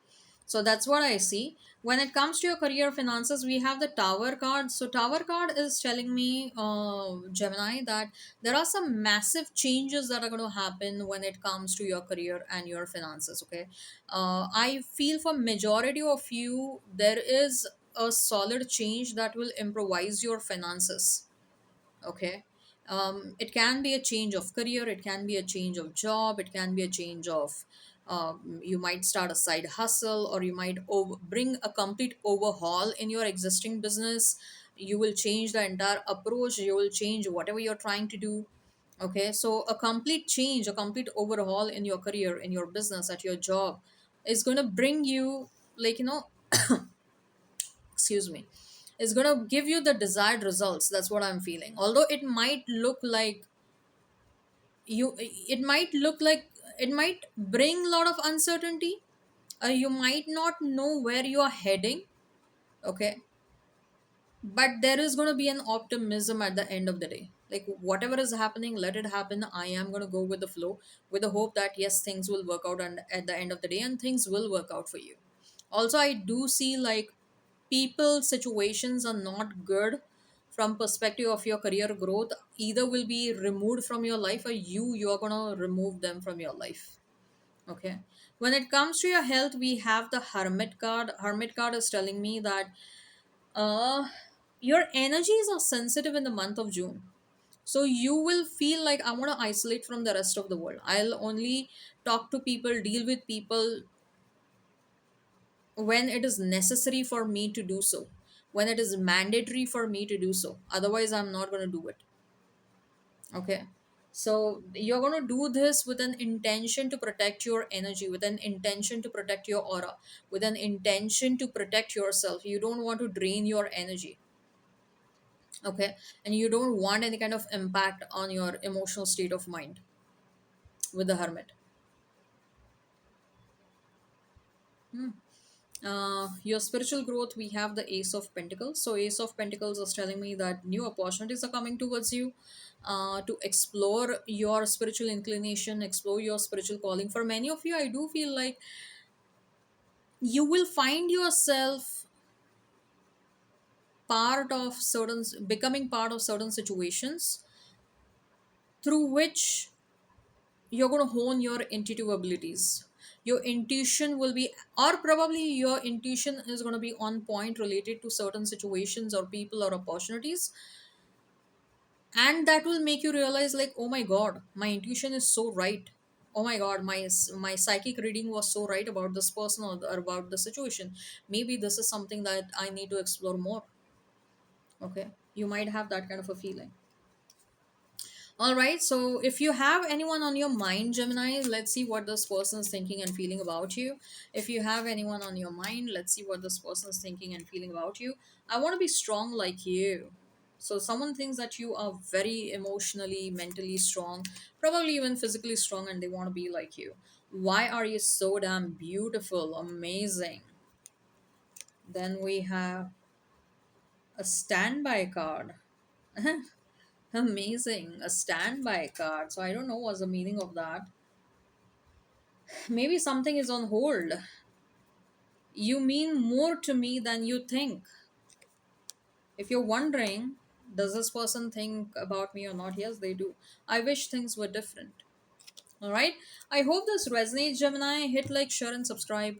so that's what I see. When it comes to your career, finances, we have the Tower card. So Tower card is telling me, Gemini, that there are some massive changes that are going to happen when it comes to your career and your finances. Okay, I feel for majority of you, there is a solid change that will improvise your finances. Okay, it can be a change of career, it can be a change of job, it can be a change of, you might start a side hustle, or you might bring a complete overhaul in your existing business. You will change the entire approach, you will change whatever you're trying to do. Okay, so a complete change, a complete overhaul in your career, in your business, at your job, is going to bring you, like, excuse me, is going to give you the desired results. That's what I'm feeling. Although it might look like it might look like it might bring a lot of uncertainty. You might not know where you are heading. Okay, but there is going to be an optimism at the end of the day. Like, whatever is happening, let it happen. I am going to go with the flow, with the hope that yes, things will work out, and at the end of the day, and things will work out for you. Also, I do see, like, people situations are not good from perspective of your career growth. Either will be removed from your life, or you're going to remove them from your life. Okay, when it comes to your health, we have the hermit card. Hermit card is telling me that uh, your energies are sensitive in the month of June. So you will feel like, I want to isolate from the rest of the world. I'll only talk to people, deal with people when it is necessary for me to do so, when it is mandatory for me to do so. Otherwise, I'm not going to do it. Okay. So you're going to do this with an intention to protect your energy, with an intention to protect your aura, with an intention to protect yourself. You don't want to drain your energy. Okay, and you don't want any kind of impact on your emotional state of mind with the hermit. Your spiritual growth, we have the ace of pentacles. So ace of pentacles is telling me that new opportunities are coming towards you, to explore your spiritual inclination, explore your spiritual calling. For many of you, I do feel like you will find yourself becoming part of certain situations through which you're going to hone your intuitive abilities. Your intuition will be, or probably your intuition is going to be on point related to certain situations or people or opportunities, and that will make you realize, like, oh my god, my intuition is so right. Oh my god, my psychic reading was so right about this person, or about the situation. Maybe this is something that I need to explore more. Okay, you might have that kind of a feeling. All right, so if you have anyone on your mind, Gemini, let's see what this person is thinking and feeling about you. If you have anyone on your mind, let's see what this person is thinking and feeling about you. I want to be strong like you. So, someone thinks that you are very emotionally, mentally strong, probably even physically strong, and they want to be like you. Why are you so damn beautiful, amazing? Then we have a standby card. Amazing, a standby card. So I don't know what's the meaning of that. Maybe something is on hold. You mean more to me than you think. If you're wondering, does this person think about me or not? Yes, they do. I wish things were different. All right. I hope this resonates, Gemini. Hit like, share, and subscribe.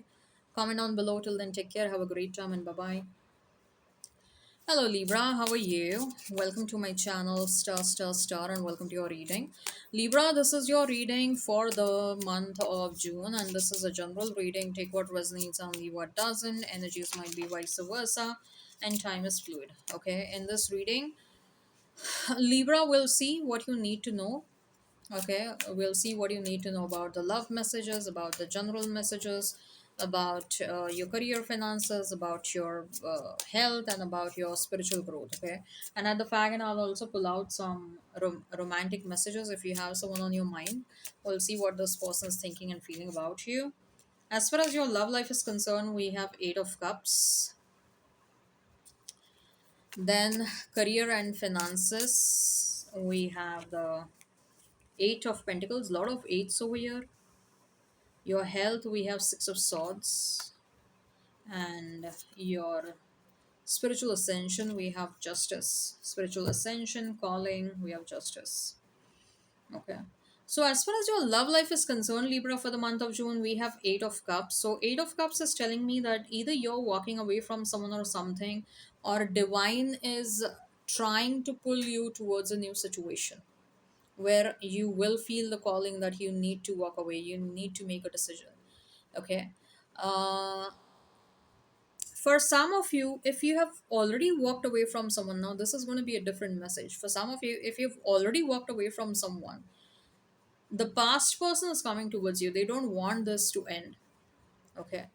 Comment down below. Till then, take care. Have a great time, and bye bye. Hello Libra, how are you? Welcome to my channel, and welcome to your reading. Libra, this is your reading for the month of June, and this is a general reading. Take what resonates and leave what doesn't. Energies might be vice versa, and time is fluid. Okay, in this reading, Libra will see what you need to know. Okay, we'll see what you need to know about the love messages, about the general messages, about your career finances, about your health, and about your spiritual growth. Okay, and at the fag end, I'll also pull out some romantic messages. If you have someone on your mind, we'll see what this person is thinking and feeling about you. As far as your love life is concerned, we have Eight of Cups. Then career and finances, we have the Eight of Pentacles. A lot of eights over here. Your health, we have Six of Swords. And your spiritual ascension, we have Justice. Spiritual ascension, calling, we have Justice. Okay. So as far as your love life is concerned, Libra, for the month of June, we have Eight of Cups. So Eight of Cups is telling me that either you're walking away from someone or something, or divine is trying to pull you towards a new situation where you will feel the calling that you need to walk away, you need to make a decision. Okay. uh for some of you, if you have already walked away from someone, now this is going to be a different message. For some of you, if you've already walked away from someone, the past person is coming towards you. They don't want this to end. Okay,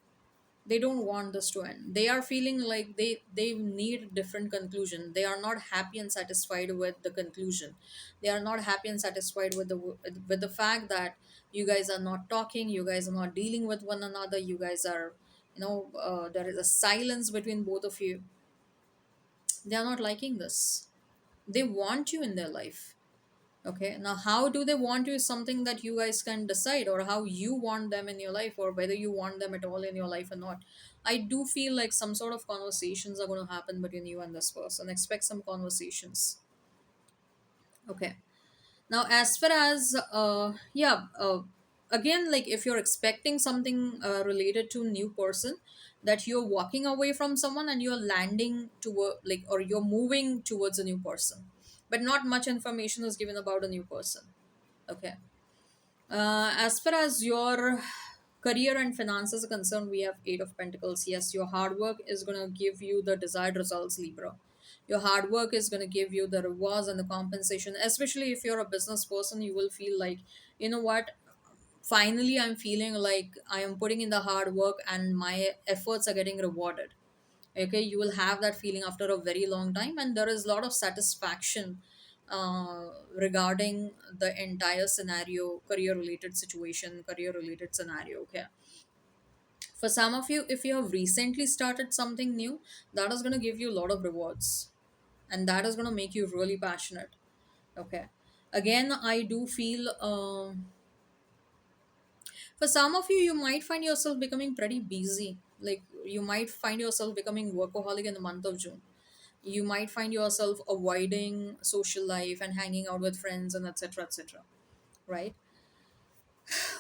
they don't want this to end. They are feeling like they need a different conclusion. They are not happy and satisfied with the conclusion. They are not happy and satisfied with the fact that you guys are not talking, you guys are not dealing with one another, you guys are, there is a silence between both of you. They are not liking this. They want you in their life. Okay, now how do they want you is something that you guys can decide, or how you want them in your life, or whether you want them at all in your life or not. I do feel like some sort of conversations are going to happen between you and this person. Expect some conversations. Okay. Now, as far as again, like if you're expecting something related to new person, that you're walking away from someone and you're landing toward, like, or you're moving towards a new person, but not much information is given about a new person. Okay. As far as your career and finances are concerned, we have Eight of Pentacles. Yes, your hard work is going to give you the desired results, Libra. Your hard work is going to give you the rewards and the compensation. Especially if you're a business person, you will feel like, you know what, finally I'm feeling like I am putting in the hard work and my efforts are getting rewarded. Okay, you will have that feeling after a very long time, and there is a lot of satisfaction regarding the entire scenario, career related situation, career related scenario. Okay, for some of you, if you have recently started something new, that is going to give you a lot of rewards, and that is going to make you really passionate. Okay, again, I do feel for some of you, you might find yourself becoming pretty busy. Like you might find yourself becoming workaholic in the month of June. You might find yourself avoiding social life and hanging out with friends and etc etc, right?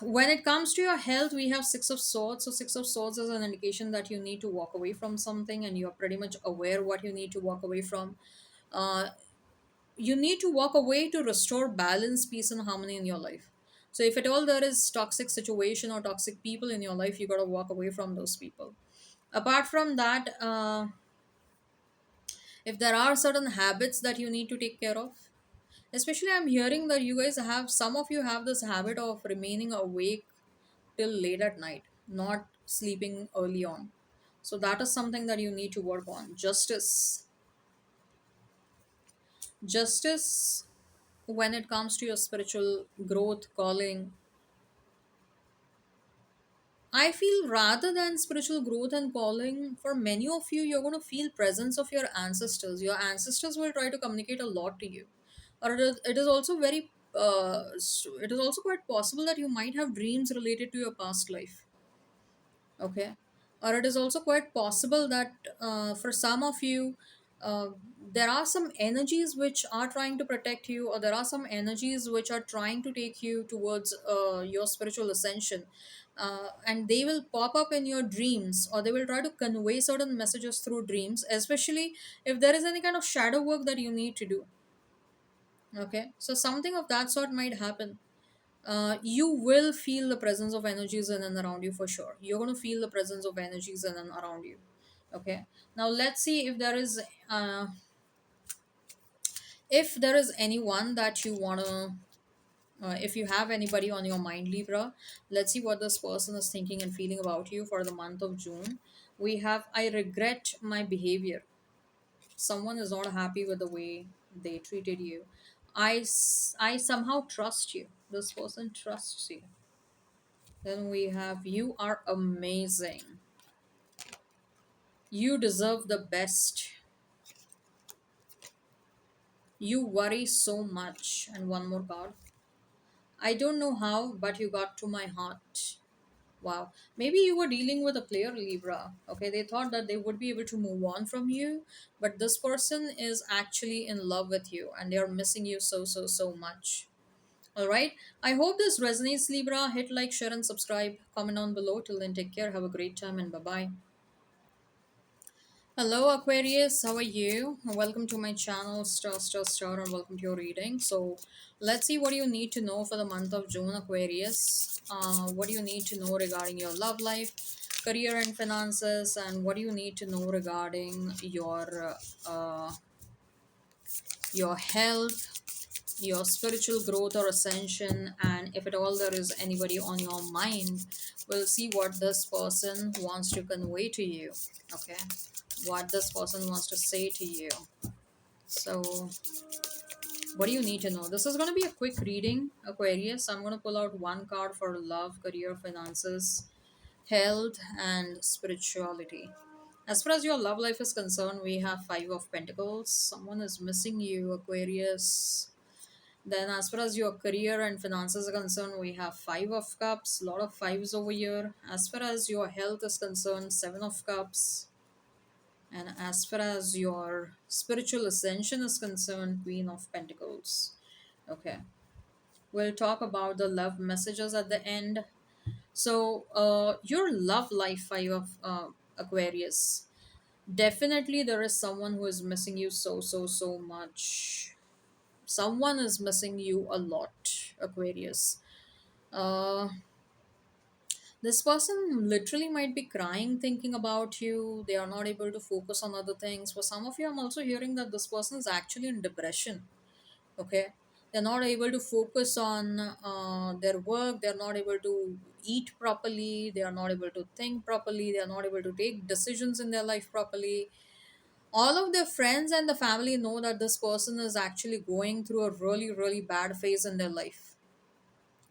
When it comes to your health, we have Six of Swords. So Six of Swords is an indication that you need to walk away from something, and you're pretty much aware what you need to walk away from. uh, you need to walk away to restore balance, peace and harmony in your life. So if at all there is toxic situation or toxic people in your life, you got to walk away from those people. Apart from that, if there are certain habits that you need to take care of, especially I'm hearing that you guys have, some of you have this habit of remaining awake till late at night, not sleeping early on. So that is something that you need to work on. Justice when it comes to your spiritual growth, calling. I feel rather than spiritual growth and calling, for many of you, you're going to feel presence of your ancestors. Your ancestors will try to communicate a lot to you, or it is also very it is also quite possible that you might have dreams related to your past life. Okay, or it is also quite possible that for some of you, uh, there are some energies which are trying to protect you, or there are some energies which are trying to take you towards your spiritual ascension, and they will pop up in your dreams, or they will try to convey certain messages through dreams, especially if there is any kind of shadow work that you need to do. Okay, so something of that sort might happen. You will feel the presence of energies in and around you for sure. You're going to feel the presence of energies in and around you. Okay, now let's see uh, if there is anyone that you want to, if you have anybody on your mind, Libra. Let's see what this person is thinking and feeling about you for the month of June. We have, I regret my behavior. Someone is not happy with the way they treated you. I somehow trust you. This person trusts you. Then we have, you are amazing. You deserve the best. You worry so much. And one more card. I don't know how, but you got to my heart. Wow. Maybe you were dealing with a player, Libra. Okay, they thought that they would be able to move on from you, but this person is actually in love with you and they are missing you so, so, so much. All right. I hope this resonates, Libra. Hit like, share, and subscribe. Comment down below. Till then, take care. Have a great time and bye bye. Hello Aquarius, how are you? Welcome to my channel, star, and welcome to your reading. So let's see what you need to know for the month of June, Aquarius. What do you need to know regarding your love life, career and finances, and what do you need to know regarding your health, your spiritual growth or ascension, and if at all there is anybody on your mind, we'll see what this person wants to convey to you. Okay, what this person wants to say to you. So, what do you need to know? This is going to be a quick reading, Aquarius. I'm going to pull out one card for love, career, finances, health, and spirituality. As far as your love life is concerned, we have Five of Pentacles. Someone is missing you, Aquarius. Then, as far as your career and finances are concerned, we have Five of Cups. A lot of fives over here. As far as your health is concerned, Seven of Cups. And as far as your spiritual ascension is concerned, Queen of Pentacles. Okay. We'll talk about the love messages at the end. So, your love life, Five of Aquarius. Definitely, there is someone who is missing you so much. Someone is missing you a lot, Aquarius. Uh, this person literally might be crying thinking about you. They are not able to focus on other things. For some of you, I'm also hearing that this person is actually in depression. Okay, they're not able to focus on their work. They're not able to eat properly. They are not able to think properly. They are not able to take decisions in their life properly. All of their friends and the family know that this person is actually going through a really bad phase in their life.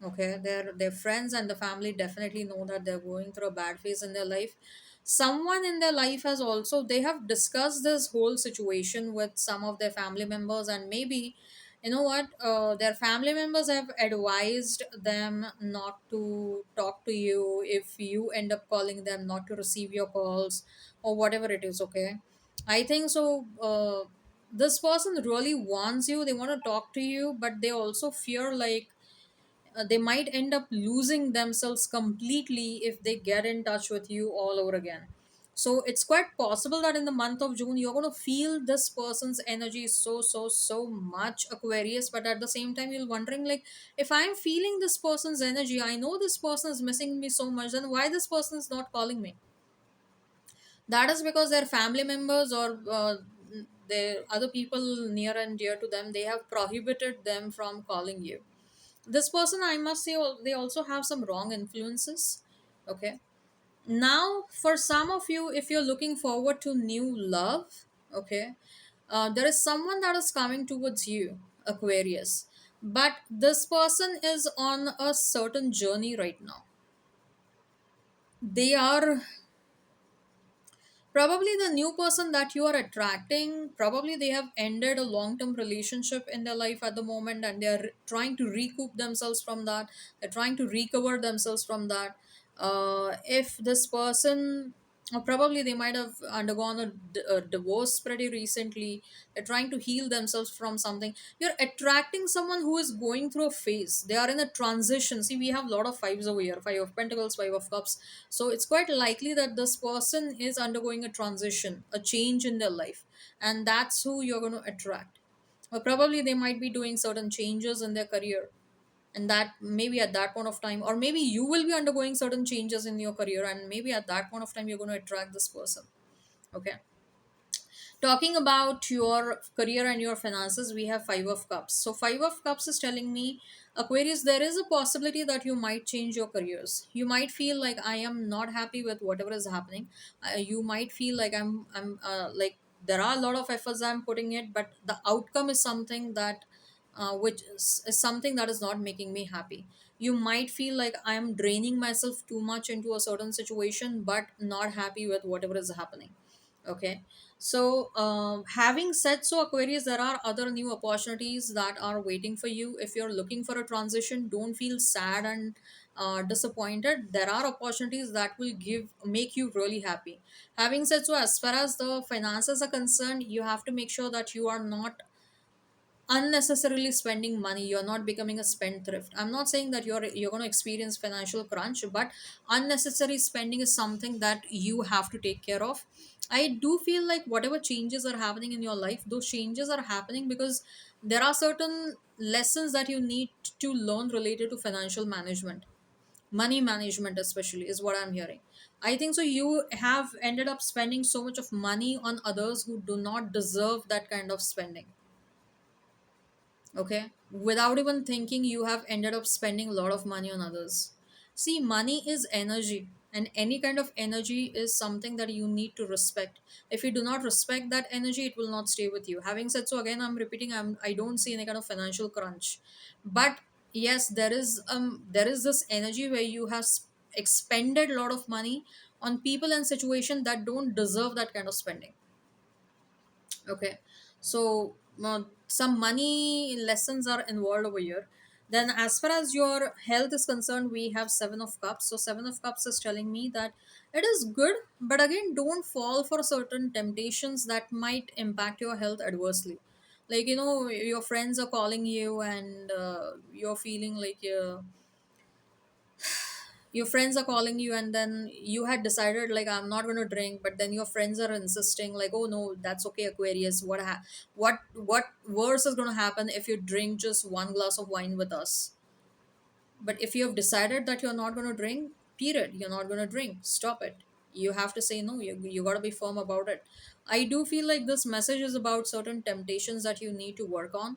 Okay, their friends and the family definitely know that they're going through a bad phase in their life. Someone in their life has also, they have discussed this whole situation with some of their family members, and maybe, you know what, their family members have advised them not to talk to you if you end up calling them, not to receive your calls or whatever it is. Okay, I think so. This person really wants you, they want to talk to you, but they also fear like they might end up losing themselves completely if they get in touch with you all over again. So it's quite possible that in the month of June you're going to feel this person's energy so much, Aquarius. But at the same time, you're wondering like, if I'm feeling this person's energy, I know this person is missing me so much, then why this person is not calling me? That is because their family members or their other people near and dear to them, they have prohibited them from calling you. This person, I must say, they also have some wrong influences. Okay, now for some of you, if you're looking forward to new love, okay, there is someone that is coming towards you, Aquarius, but this person is on a certain journey right now. They are probably the new person that you are attracting, probably they have ended a long term relationship in their life at the moment, and they are trying to recoup themselves from that. They're trying to recover themselves from that. If this person, or probably they might have undergone a divorce pretty recently. They're trying to heal themselves from something. You're attracting someone who is going through a phase. They are in a transition. See, we have a lot of fives over here: Five of Pentacles, Five of Cups. So it's quite likely that this person is undergoing a transition, a change in their life, and that's who you're going to attract. Or probably they might be doing certain changes in their career, and that maybe at that point of time, or maybe you will be undergoing certain changes in your career, and maybe at that point of time you're going to attract this person. Okay, talking about your career and your finances, we have Five of Cups. So Five of Cups is telling me, Aquarius, there is a possibility that you might change your careers. You might feel like, I am not happy with whatever is happening. You might feel like I'm like, there are a lot of efforts I'm putting it, but the outcome is something that is something that is not making me happy. You might feel like I am draining myself too much into a certain situation, but not happy with whatever is happening. Okay, so having said so, Aquarius, there are other new opportunities that are waiting for you. If you're looking for a transition, don't feel sad and disappointed. There are opportunities that will make you really happy. Having said so, as far as the finances are concerned, you have to make sure that you are not unnecessarily spending money. You're not becoming a spendthrift. I'm not saying that you're going to experience financial crunch, but unnecessary spending is something that you have to take care of. I do feel like whatever changes are happening in your life, those changes are happening because there are certain lessons that you need to learn related to financial management. Money management especially is what I'm hearing. I think so you have ended up spending so much of money on others who do not deserve that kind of spending. Okay, without even thinking, you have ended up spending a lot of money on others. See, money is energy, and any kind of energy is something that you need to respect. If you do not respect that energy, it will not stay with you. Having said so, again, I'm repeating, I don't see any kind of financial crunch, but yes, there is this energy where you have expended a lot of money on people and situation that don't deserve that kind of spending. Okay, so some money lessons are involved over here. Then, as far as your health is concerned, we have Seven of Cups. So, Seven of Cups is telling me that it is good, but again, don't fall for certain temptations that might impact your health adversely. Like, your friends are calling you, and you're feeling like your friends are calling you, and then you had decided like I'm not going to drink, but then your friends are insisting like, oh no, that's okay, Aquarius, what worse is going to happen if you drink just one glass of wine with us? But if you have decided that you're not going to drink, period, you're not going to drink, stop it. You have to say no. You got to be firm about it. I do feel like this message is about certain temptations that you need to work on.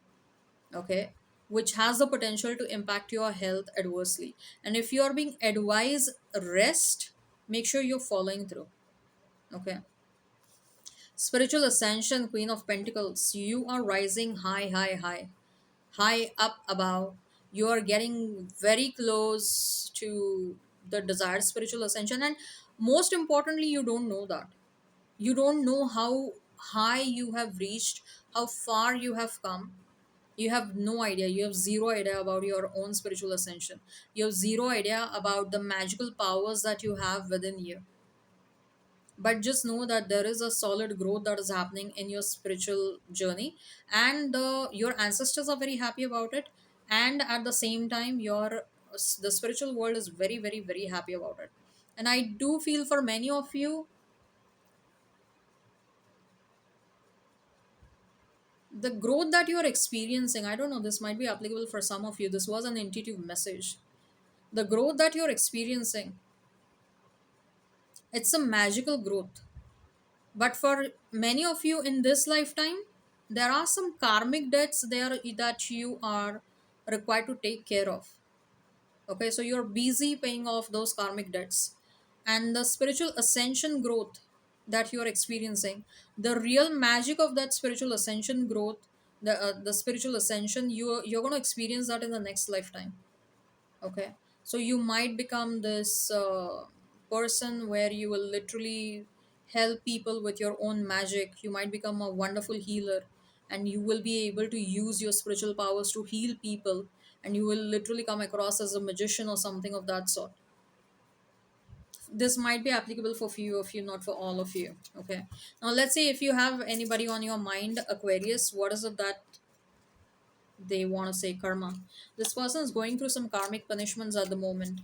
Okay, which has the potential to impact your health adversely. And if you are being advised rest, make sure you're following through. Okay, spiritual ascension, Queen of Pentacles, you are rising high, high, high, high up above. You are getting very close to the desired spiritual ascension, and most importantly, you don't know that. You don't know how high you have reached, how far you have come. You have no idea. You have zero idea about your own spiritual ascension. You have zero idea about the magical powers that you have within you. But just know that there is a solid growth that is happening in your spiritual journey, and your ancestors are very happy about it. And at the same time, the spiritual world is very, very, very happy about it. And I do feel for many of you, the growth that you are experiencing, I don't know, this might be applicable for some of you. This was an intuitive message. The growth that you're experiencing, it's a magical growth. But for many of you in this lifetime, there are some karmic debts there that you are required to take care of. Okay, so you're busy paying off those karmic debts. And the spiritual ascension growth that you're experiencing, the real magic of that spiritual ascension growth, the spiritual ascension, you're going to experience that in the next lifetime. Okay, so you might become this person where you will literally help people with your own magic. You might become a wonderful healer, and you will be able to use your spiritual powers to heal people, and you will literally come across as a magician or something of that sort. This might be applicable for few of you, not for all of you. Okay, now let's say if you have anybody on your mind, Aquarius, what is it that they want to say? Karma. This person is going through some karmic punishments at the moment,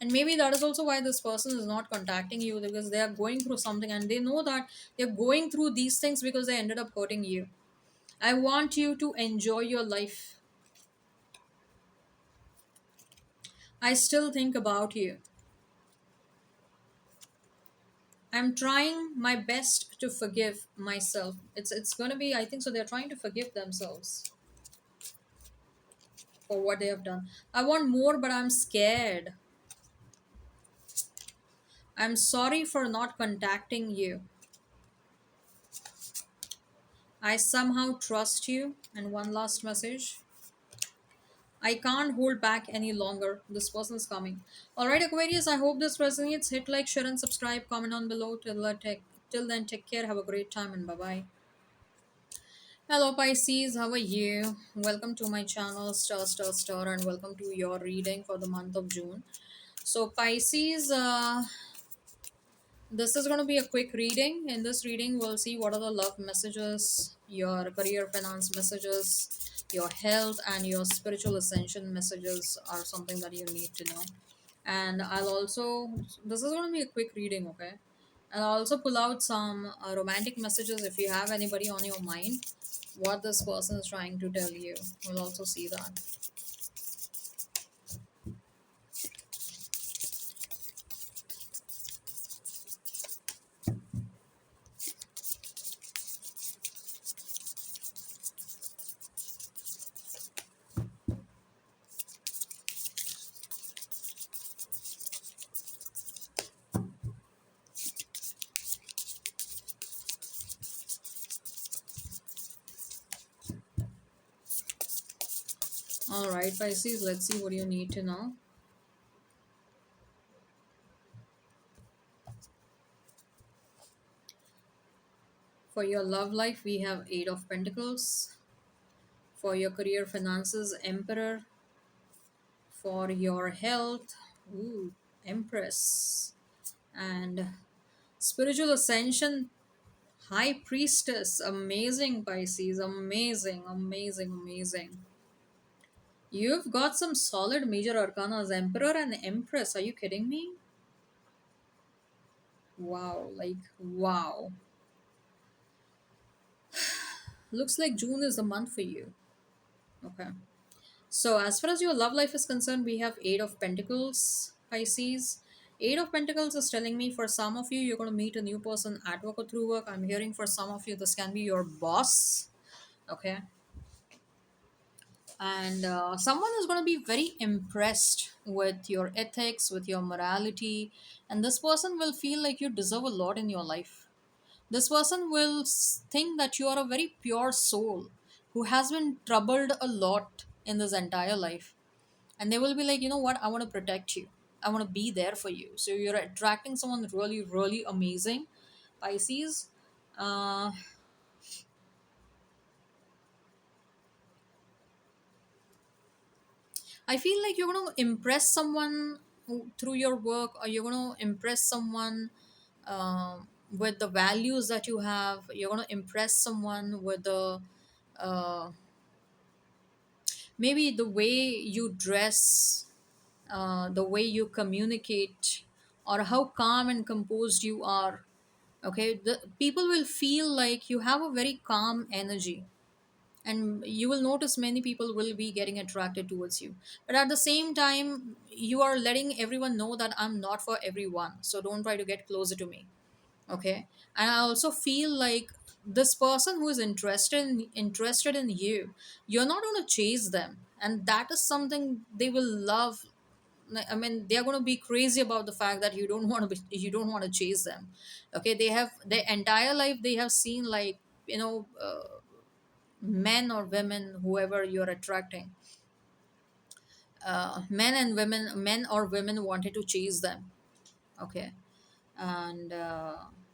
and maybe that is also why this person is not contacting you, because they are going through something and they know that they're going through these things because they ended up hurting you. I want you to enjoy your life. I still think about you. I'm trying my best to forgive myself. It's going to be, I think so, they're trying to forgive themselves for what they have done. I want more, but I'm scared. I'm sorry for not contacting you. I somehow trust you. And one last message. I can't hold back any longer. This person's coming. Alright, Aquarius, I hope this resonates. Hit like, share, and subscribe. Comment on below. Till then, take care. Have a great time, and bye bye. Hello, Pisces. How are you? Welcome to my channel, Star, and welcome to your reading for the month of June. So, Pisces, this is going to be a quick reading. In this reading, we'll see what are the love messages, your career finance messages, your health, and your spiritual ascension messages are something that you need to know. And I'll also, this is going to be a quick reading, okay? And I'll also pull out some romantic messages if you have anybody on your mind, what this person is trying to tell you. We'll also see that. All right, Pisces, let's see what you need to know. For your love life, we have Eight of Pentacles. For your career, finances, Emperor. For your health, ooh, Empress. And spiritual ascension, High Priestess. Amazing, Pisces. Amazing, amazing, amazing. You've got some solid major arcanas, Emperor and Empress. Are you kidding me? Wow, like, wow. Looks like June is the month for you. Okay. So, as far as your love life is concerned, we have Eight of Pentacles, Pisces. Eight of Pentacles is telling me for some of you, you're going to meet a new person at work or through work. I'm hearing for some of you, this can be your boss. Okay. And someone is going to be very impressed with your ethics, with your morality. And this person will feel like you deserve a lot in your life. This person will think that you are a very pure soul who has been troubled a lot in this entire life, and they will be like, you know what, I want to protect you, I want to be there for you. So you're attracting someone really really amazing, Pisces. uh, I feel like you're going to impress someone through your work, or you're going to impress someone with the values that you have. You're going to impress someone with the uh, maybe the way you dress, the way you communicate, or how calm and composed you are. Okay, the people will feel like you have a very calm energy, and you will notice many people will be getting attracted towards you. But at the same time, you are letting everyone know that I'm not for everyone, so don't try to get closer to me. Okay. And I also feel like this person who is interested in you, you're not going to chase them, and that is something they will love. I mean, they are going to be crazy about the fact that you don't want to chase them. Okay, they have their entire life, they have seen, like, men or women, whoever you're attracting, men or women wanted to chase them. Okay. And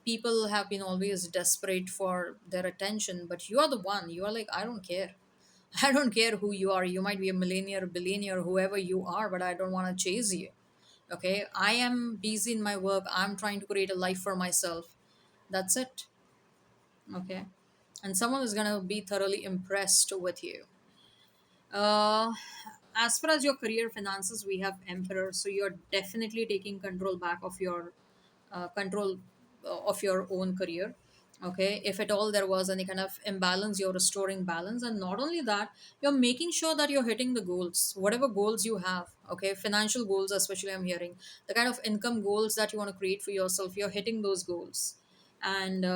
people have been always desperate for their attention, but you are the one, you are like, I don't care. I don't care who you are. You might be a millionaire, billionaire, whoever you are, but I don't want to chase you. Okay, I am busy in my work, I'm trying to create a life for myself. That's it. Okay. And someone is going to be thoroughly impressed with you. uh, as far as your career, finances, we have Emperor, so you're definitely taking control back of your control of your own career. Okay, if at all there was any kind of imbalance, you're restoring balance. And not only that, you're making sure that you're hitting the goals, whatever goals you have. Okay, financial goals especially, I'm hearing the kind of income goals that you want to create for yourself, you're hitting those goals. And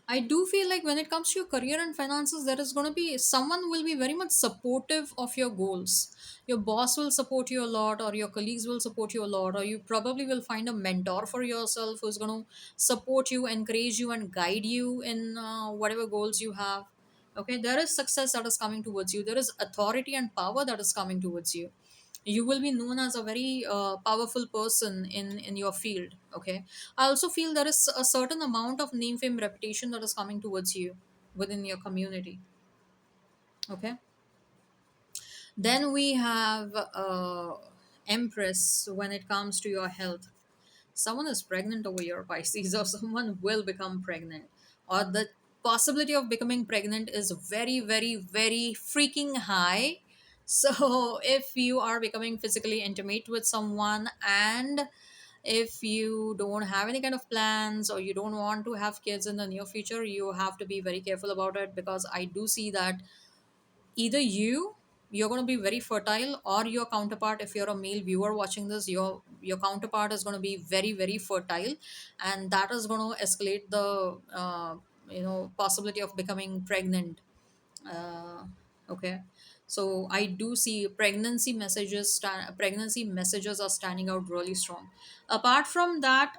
I do feel like when it comes to your career and finances, there is going to be someone will be very much supportive of your goals. Your boss will support you a lot, or your colleagues will support you a lot, or you probably will find a mentor for yourself who's going to support you, encourage you, and guide you in whatever goals you have. Okay, there is success that is coming towards you, there is authority and power that is coming towards you. You will be known as a very powerful person in your field. Okay, I also feel there is a certain amount of name, fame, reputation that is coming towards you within your community. Okay. Then we have Empress. When it comes to your health, someone is pregnant over your Pisces, or someone will become pregnant, or the possibility of becoming pregnant is very very very freaking high. So if you are becoming physically intimate with someone, and if you don't have any kind of plans, or you don't want to have kids in the near future, you have to be very careful about it, because I do see that either you're going to be very fertile, or your counterpart, if you're a male viewer watching this, your counterpart is going to be very very fertile, and that is going to escalate the possibility of becoming pregnant. uh, Okay, so I do see pregnancy messages are standing out really strong. Apart from that,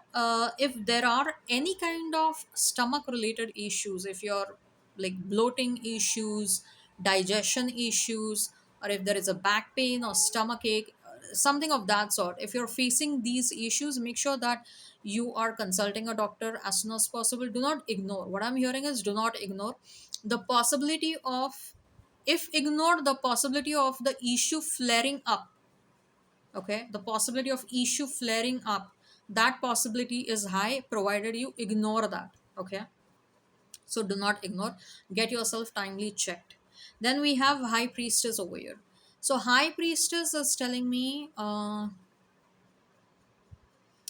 if there are any kind of stomach related issues, if you're like bloating issues, digestion issues, or if there is a back pain or stomach ache, something of that sort, if you're facing these issues, make sure that you are consulting a doctor as soon as possible. Do not ignore what I'm hearing is, do not ignore the possibility of, if ignore the possibility of the issue flaring up. Okay, the possibility of issue flaring up, that possibility is high provided you ignore that. Okay, so do not ignore, get yourself timely checked. Then we have high priestess over here. So high priestess is telling me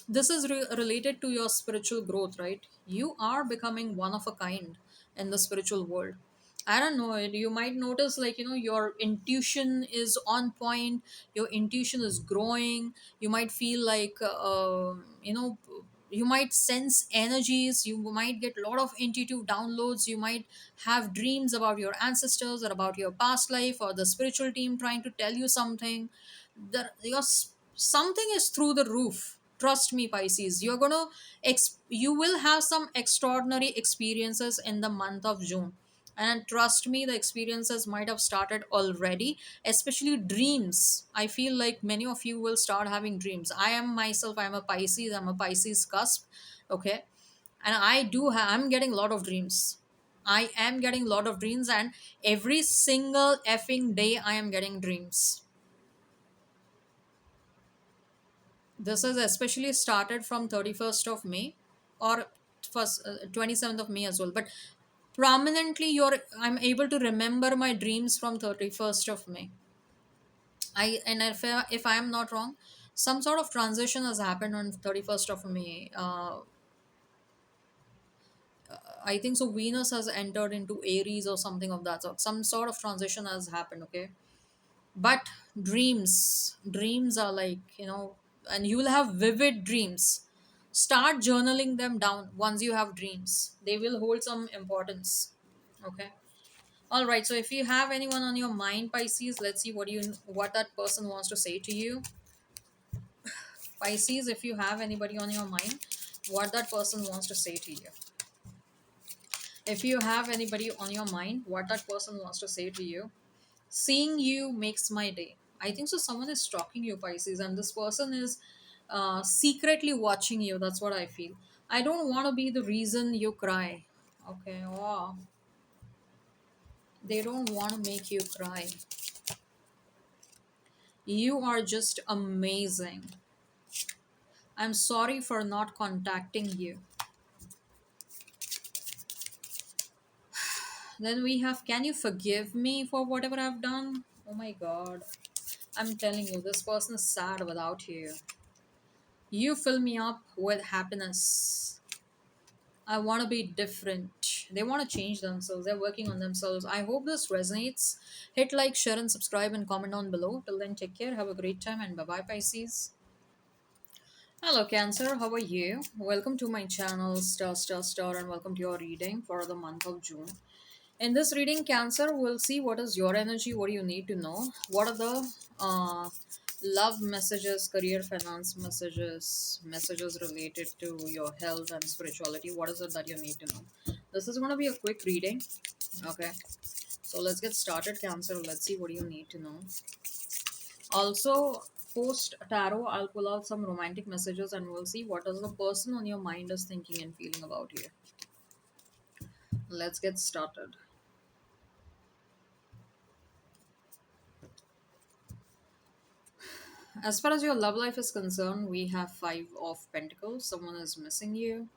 this is related to your spiritual growth, right? You are becoming one of a kind in the spiritual world. I don't know, you might notice, like, your intuition is on point, your intuition is growing. You might feel like you might sense energies, you might get a lot of intuitive downloads, you might have dreams about your ancestors or about your past life or the spiritual team trying to tell you something. Something is through the roof. Trust me, Pisces, you will have some extraordinary experiences in the month of June. And trust me, the experiences might have started already, especially dreams. I feel like many of you will start having dreams. I'm a Pisces, I'm a Pisces cusp. Okay, and I'm getting a lot of dreams. I am getting a lot of dreams, and every single effing day I am getting dreams. This is especially started from 31st of May, or first 27th of May as well. But prominently, I'm able to remember my dreams from 31st of May. And if I am not wrong, some sort of transition has happened on 31st of May. I think so. Venus has entered into Aries or something of that sort. Some sort of transition has happened. Okay, but dreams are like, and you will have vivid dreams. Start journaling them down. Once you have dreams, they will hold some importance. Okay, all right, so if you have anyone on your mind, Pisces, let's see what that person wants to say to you. Pisces, if you have anybody on your mind, what that person wants to say to you. If you have anybody on your mind, what that person wants to say to you. Seeing you makes my day. I think so. Someone is stalking you, Pisces, and this person is secretly watching you. That's what I feel. I don't want to be the reason you cry. Okay, wow. They don't want to make you cry. You are just amazing. I'm sorry for not contacting you. Then we have, can you forgive me for whatever I've done? Oh my god. I'm telling you, this person is sad without you. You fill me up with happiness. I want to be different. They want to change themselves. They're working on themselves. I hope this resonates. Hit like, share, and subscribe, and comment down below. Till then, take care. Have a great time, and bye bye, Pisces. Hello, Cancer. How are you? Welcome to my channel, Star, and welcome to your reading for the month of June. In this reading, Cancer, we'll see what is your energy, what do you need to know, what are the love messages, career, finance messages, messages related to your health and spirituality. What is it that you need to know? This is going to be a quick reading. Okay, so let's get started, Cancer. Let's see what you need to know. Also, post tarot, I'll pull out some romantic messages and we'll see what is the person on your mind is thinking and feeling about you. Let's get started. As far as your love life is concerned, we have Five of Pentacles. Someone is missing you.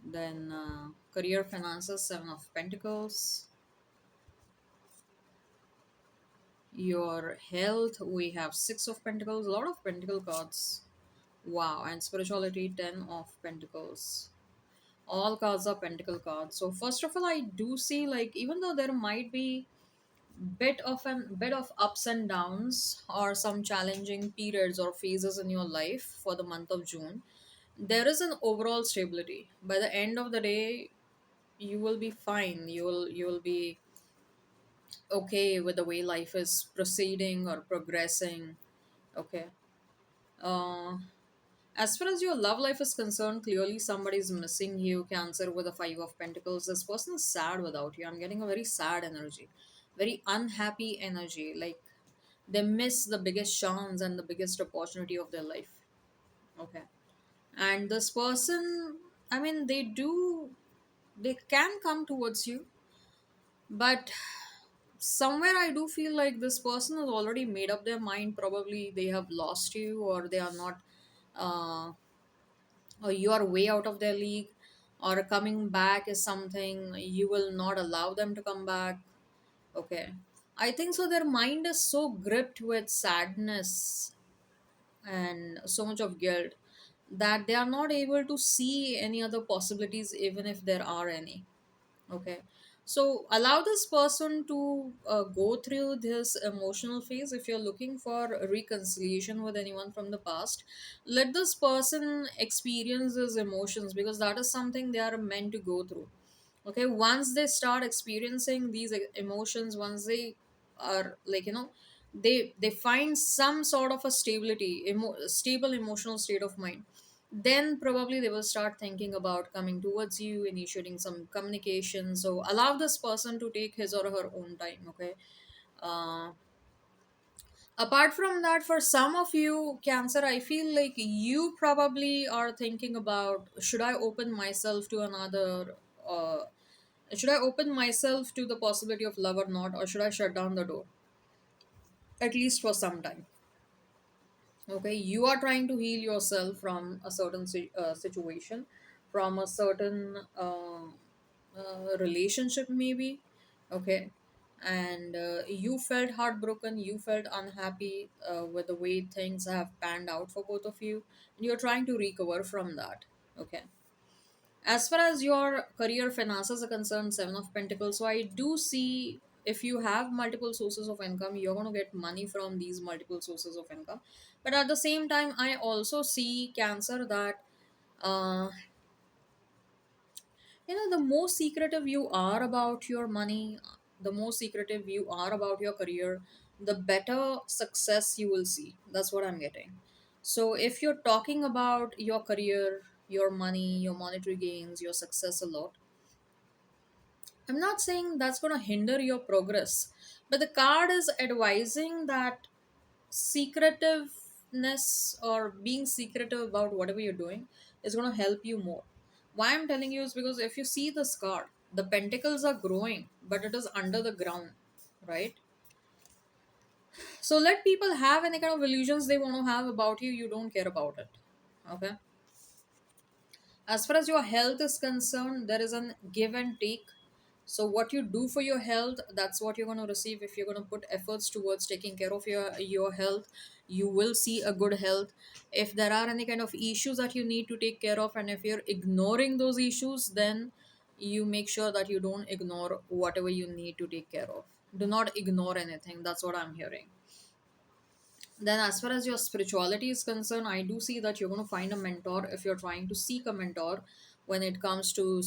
Then career, finances, Seven of Pentacles. Your health, we have Six of Pentacles. A lot of Pentacle cards. Wow. And spirituality, Ten of Pentacles. All cards are Pentacle cards. So first of all, I do see, like, even though there might be bit of ups and downs or some challenging periods or phases in your life for the month of June, there is an overall stability. By the end of the day, you will be fine. You will be okay with the way life is proceeding or progressing. Okay. Uh, as far as your love life is concerned, clearly somebody is missing you. Cancer with the Five of Pentacles. This person is sad without you. I'm getting a very sad energy, very unhappy energy. Like they miss the biggest chance and the biggest opportunity of their life. Okay. And this person, I mean, they can come towards you, but somewhere I do feel like this person has already made up their mind. Probably they have lost you, or they are not, uh, or you are way out of their league, or coming back is something you will not allow them to come back. Okay. I think so. Their mind is so gripped with sadness and so much of guilt that they are not able to see any other possibilities, even if there are any. Okay. So allow this person to go through this emotional phase. If you're looking for reconciliation with anyone from the past, let this person experience these emotions, because that is something they are meant to go through. Okay. Once they start experiencing these emotions, once they are like, they find some sort of a stable emotional state of mind, then probably they will start thinking about coming towards you, initiating some communication. So allow this person to take his or her own time. Okay. uh, Apart from that, for some of you, Cancer, I feel like you probably are thinking about, should I open myself to another, should I open myself to the possibility of love or not, or should I shut down the door, at least for some time. Okay, you are trying to heal yourself from a certain situation, from a certain relationship maybe. Okay. And you felt heartbroken, you felt unhappy with the way things have panned out for both of you, and you're trying to recover from that. Okay. As far as your career finances are concerned, Seven of Pentacles, so I do see, if you have multiple sources of income, you're going to get money from these multiple sources of income. But at the same time, I also see, Cancer, that uh, the more secretive you are about your money, the more secretive you are about your career, the better success you will see. That's what I'm getting. So if you're talking about your career, your money, your monetary gains, your success a lot, I'm not saying that's going to hinder your progress, but the card is advising that secretiveness, or being secretive about whatever you're doing, is going to help you more. Why I'm telling you is because if you see this card, the pentacles are growing, but it is under the ground, right? So let people have any kind of illusions they want to have about you. You don't care about it. Okay. As far as your health is concerned, there is an give and take. So what you do for your health, that's what you're going to receive. If you're going to put efforts towards taking care of your health, you will see a good health. If there are any kind of issues that you need to take care of, and if you're ignoring those issues, then you make sure that you don't ignore whatever you need to take care of. Do not ignore anything. That's what I'm hearing. Then, as far as your spirituality is concerned, I do see that you're going to find a mentor if you're trying to seek a mentor when it comes to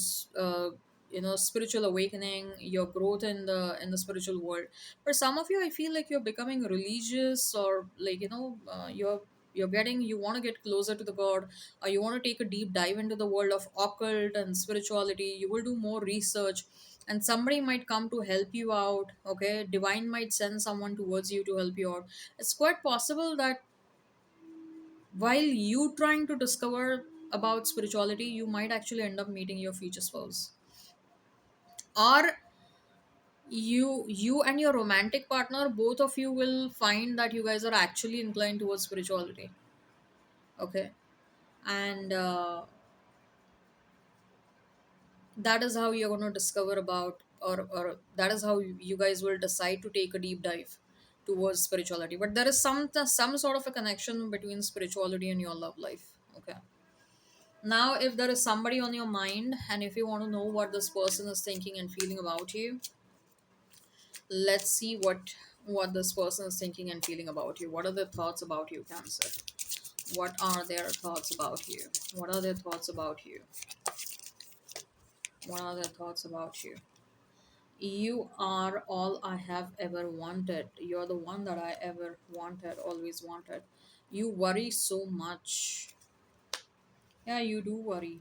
spiritual awakening, your growth in the spiritual world. For some of you, I feel like you're becoming religious, or like you want to get closer to the god, or you want to take a deep dive into the world of occult and spirituality. You will do more research, and somebody might come to help you out. Okay, divine might send someone towards you to help you out. It's quite possible that while you trying to discover about spirituality, you might actually end up meeting your future spouse, or you and your romantic partner, both of you will find that you guys are actually inclined towards spirituality. Okay. And that is how you're going to discover about, or that is how you guys will decide to take a deep dive towards spirituality. But there is some sort of a connection between spirituality and your love life. Okay. Now, if there is somebody on your mind, and if you want to know what this person is thinking and feeling about you, let's see what this person is thinking and feeling about you. What are their thoughts about you, Cancer? What are their thoughts about you? What are their thoughts about you? What are their thoughts about you? You are all I have ever wanted. You're the one that I ever wanted, always wanted. You worry so much. Yeah, you do worry.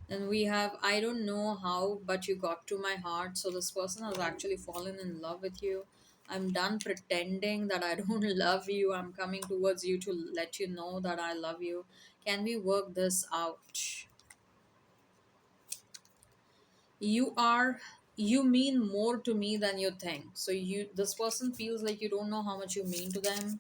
Then we have, I don't know how, but you got to my heart. So this person has actually fallen in love with you. I'm done pretending that I don't love you. I'm coming towards you to let you know that I love you. Can we work this out? You are, you mean more to me than you think. So you, this person feels like you don't know how much you mean to them.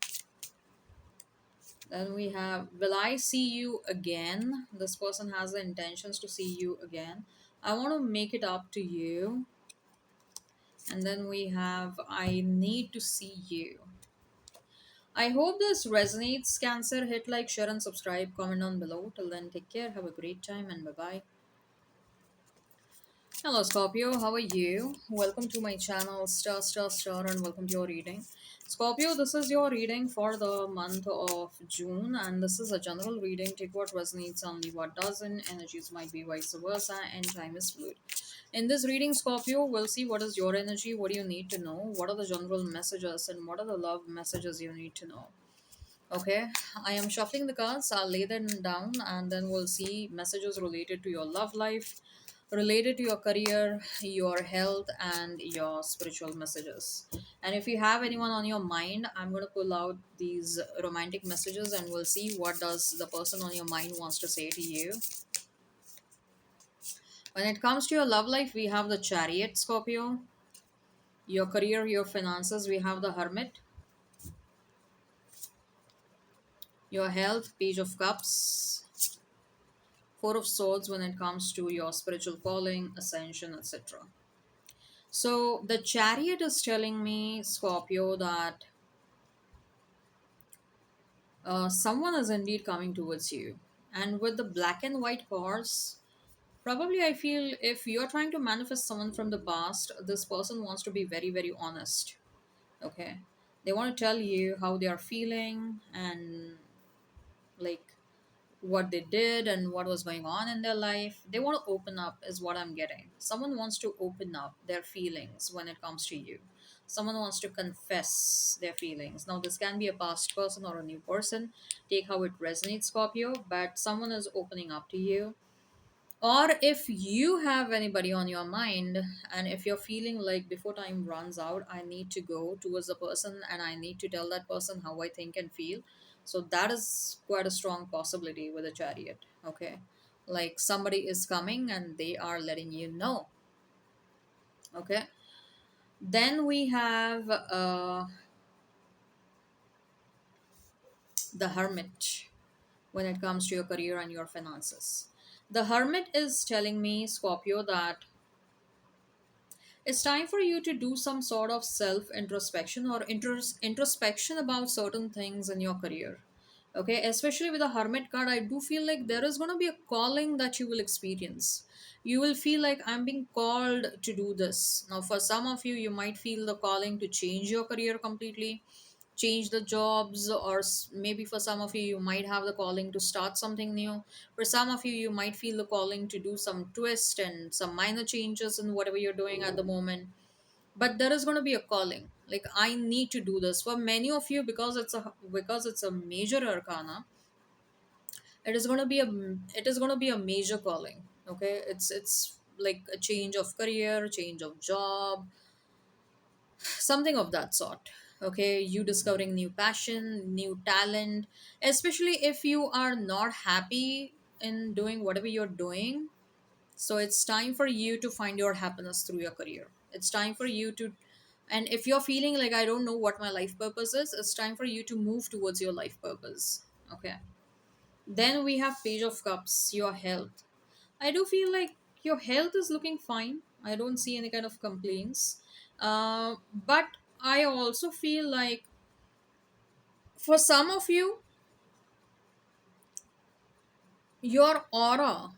Then we have, will I see you again? This person has the intentions to see you again. I want to make it up to you. And then we have, I need to see you. I hope this resonates, Cancer. Hit like, share, and subscribe. Comment on below. Till then, take care. Have a great time, and bye bye. Hello, Scorpio. How are you? Welcome to my channel, star, and welcome to your reading. Scorpio, this is your reading for the month of June, and this is a general reading. Take what resonates, only what doesn't. Energies might be vice versa, and time is fluid. In this reading, Scorpio, we'll see what is your energy, what do you need to know, what are the general messages, and what are the love messages you need to know. Okay, I am shuffling the cards. I'll lay them down and then we'll see messages related to your love life, related to your career, your health, and your spiritual messages. And if you have anyone on your mind, I'm going to pull out these romantic messages and we'll see what does the person on your mind wants to say to you. When it comes to your love life, we have the Chariot, Scorpio. Your career, your finances, we have the Hermit. Your health, Page of Cups. Four of Swords when it comes to your spiritual calling, ascension, etc. So the Chariot is telling me, Scorpio, that someone is indeed coming towards you. And with the Black and White horse, probably I feel if you're trying to manifest someone from the past, this person wants to be very, very honest. Okay. They want to tell you how they are feeling and like what they did and what was going on in their life. They want to open up, is what I'm getting. Someone wants to open up their feelings when it comes to you. Someone wants to confess their feelings. Now, this can be a past person or a new person. Take how it resonates, Scorpio, but someone is opening up to you. Or if you have anybody on your mind, and if you're feeling like before time runs out, I need to go towards the person and I need to tell that person how I think and feel. So that is quite a strong possibility with a Chariot. Okay. Like somebody is coming and they are letting you know. Okay. Then we have the Hermit when it comes to your career and your finances. The Hermit is telling me, Scorpio, that it's time for you to do some sort of self introspection or introspection about certain things in your career. Okay, especially with the Hermit card, I do feel like there is going to be a calling that you will experience. You will feel like I'm being called to do this. Now, for some of you, you might feel the calling to change your career completely, change the jobs, or maybe for some of you, you might have the calling to start something new. For some of you, you might feel the calling to do some twist and some minor changes in whatever you're doing at the moment. But there is going to be a calling, like I need to do this. For many of you, because it's a major arcana, it is going to be a it is going to be a major calling. Okay, it's like a change of career, change of job, something of that sort. Okay, you discovering new passion, new talent, especially if you are not happy in doing whatever you're doing. So it's time for you to find your happiness through your career. It's time for you to, and if you're feeling like I don't know what my life purpose is, it's time for you to move towards your life purpose. Okay. Then we have Page of Cups, your health. I do feel like your health is looking fine. I don't see any kind of complaints. But I also feel like for some of you, your aura,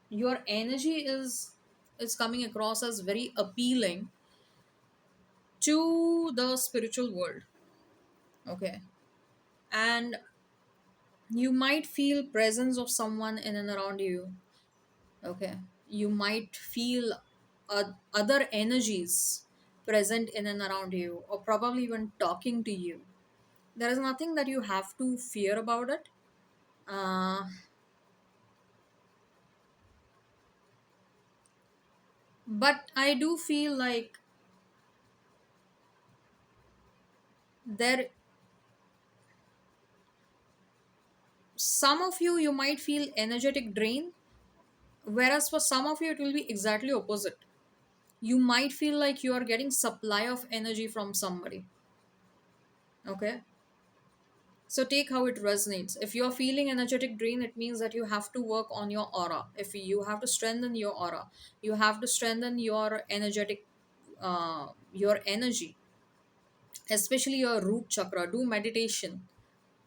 your energy is coming across as very appealing to the spiritual world. Okay. And you might feel presence of someone in and around you. Okay. You might feel other energies present in and around you, or probably even talking to you. There is nothing that you have to fear about it. uh, but I do feel like there, some of you might feel energetic drain, whereas for some of you it will be exactly opposite. You might feel like you are getting supply of energy from somebody. Okay, so take how it resonates. If you're feeling energetic drain, it means that you have to work on your aura. If you have to strengthen your aura, you have to strengthen your energetic, your energy, especially your root chakra. Do meditation.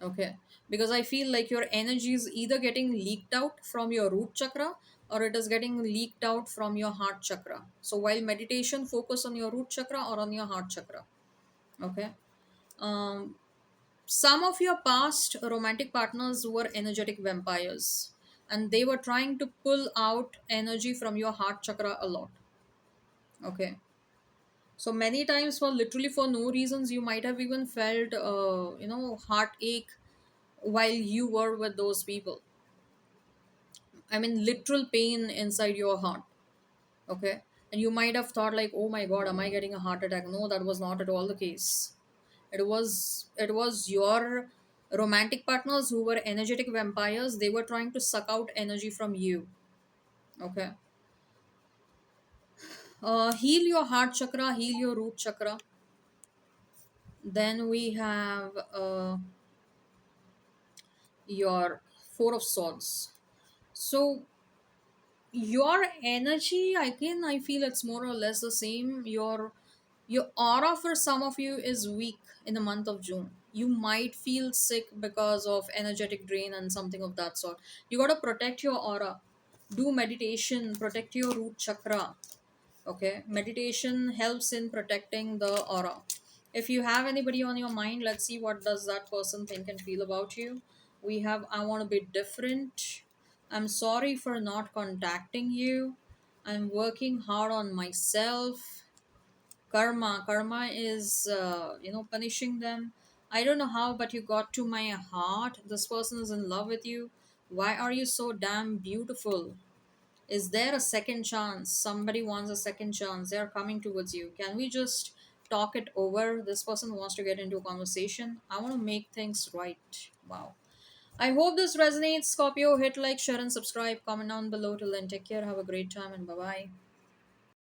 Okay, because I feel like your energy is either getting leaked out from your root chakra, or it is getting leaked out from your heart chakra. So while meditation, focus on your root chakra or on your heart chakra. Okay. um some of your past romantic partners were energetic vampires, and they were trying to pull out energy from your heart chakra a lot. Okay, so many times, for literally for no reasons, you might have even felt heartache while you were with those people. I mean, literal pain inside your heart. Okay, and you might have thought like, oh my god, am I getting a heart attack? No, that was not at all the case. It was your romantic partners who were energetic vampires. They were trying to suck out energy from you. Okay. Heal your heart chakra, heal your root chakra. Then we have your four of swords. So your energy, again, I feel it's more or less the same. Your aura for some of you is weak in the month of June. You might feel sick because of energetic drain and something of that sort. You got to protect your aura. Do meditation, protect your root chakra. Okay, meditation helps in protecting the aura. If you have anybody on your mind, let's see what does that person think and feel about you. We have, I want to be different. I'm sorry for not contacting you. I'm working hard on myself. Karma is punishing them. I don't know how, but you got to my heart. This person is in love with you. Why are you so damn beautiful? Is there a second chance? Somebody wants a second chance. They're coming towards you. Can we just talk it over? This person wants to get into a conversation. I want to make things right. Wow. I hope this resonates. Scorpio, hit like, share, and subscribe. Comment down below. Till then, take care. Have a great time, and bye bye.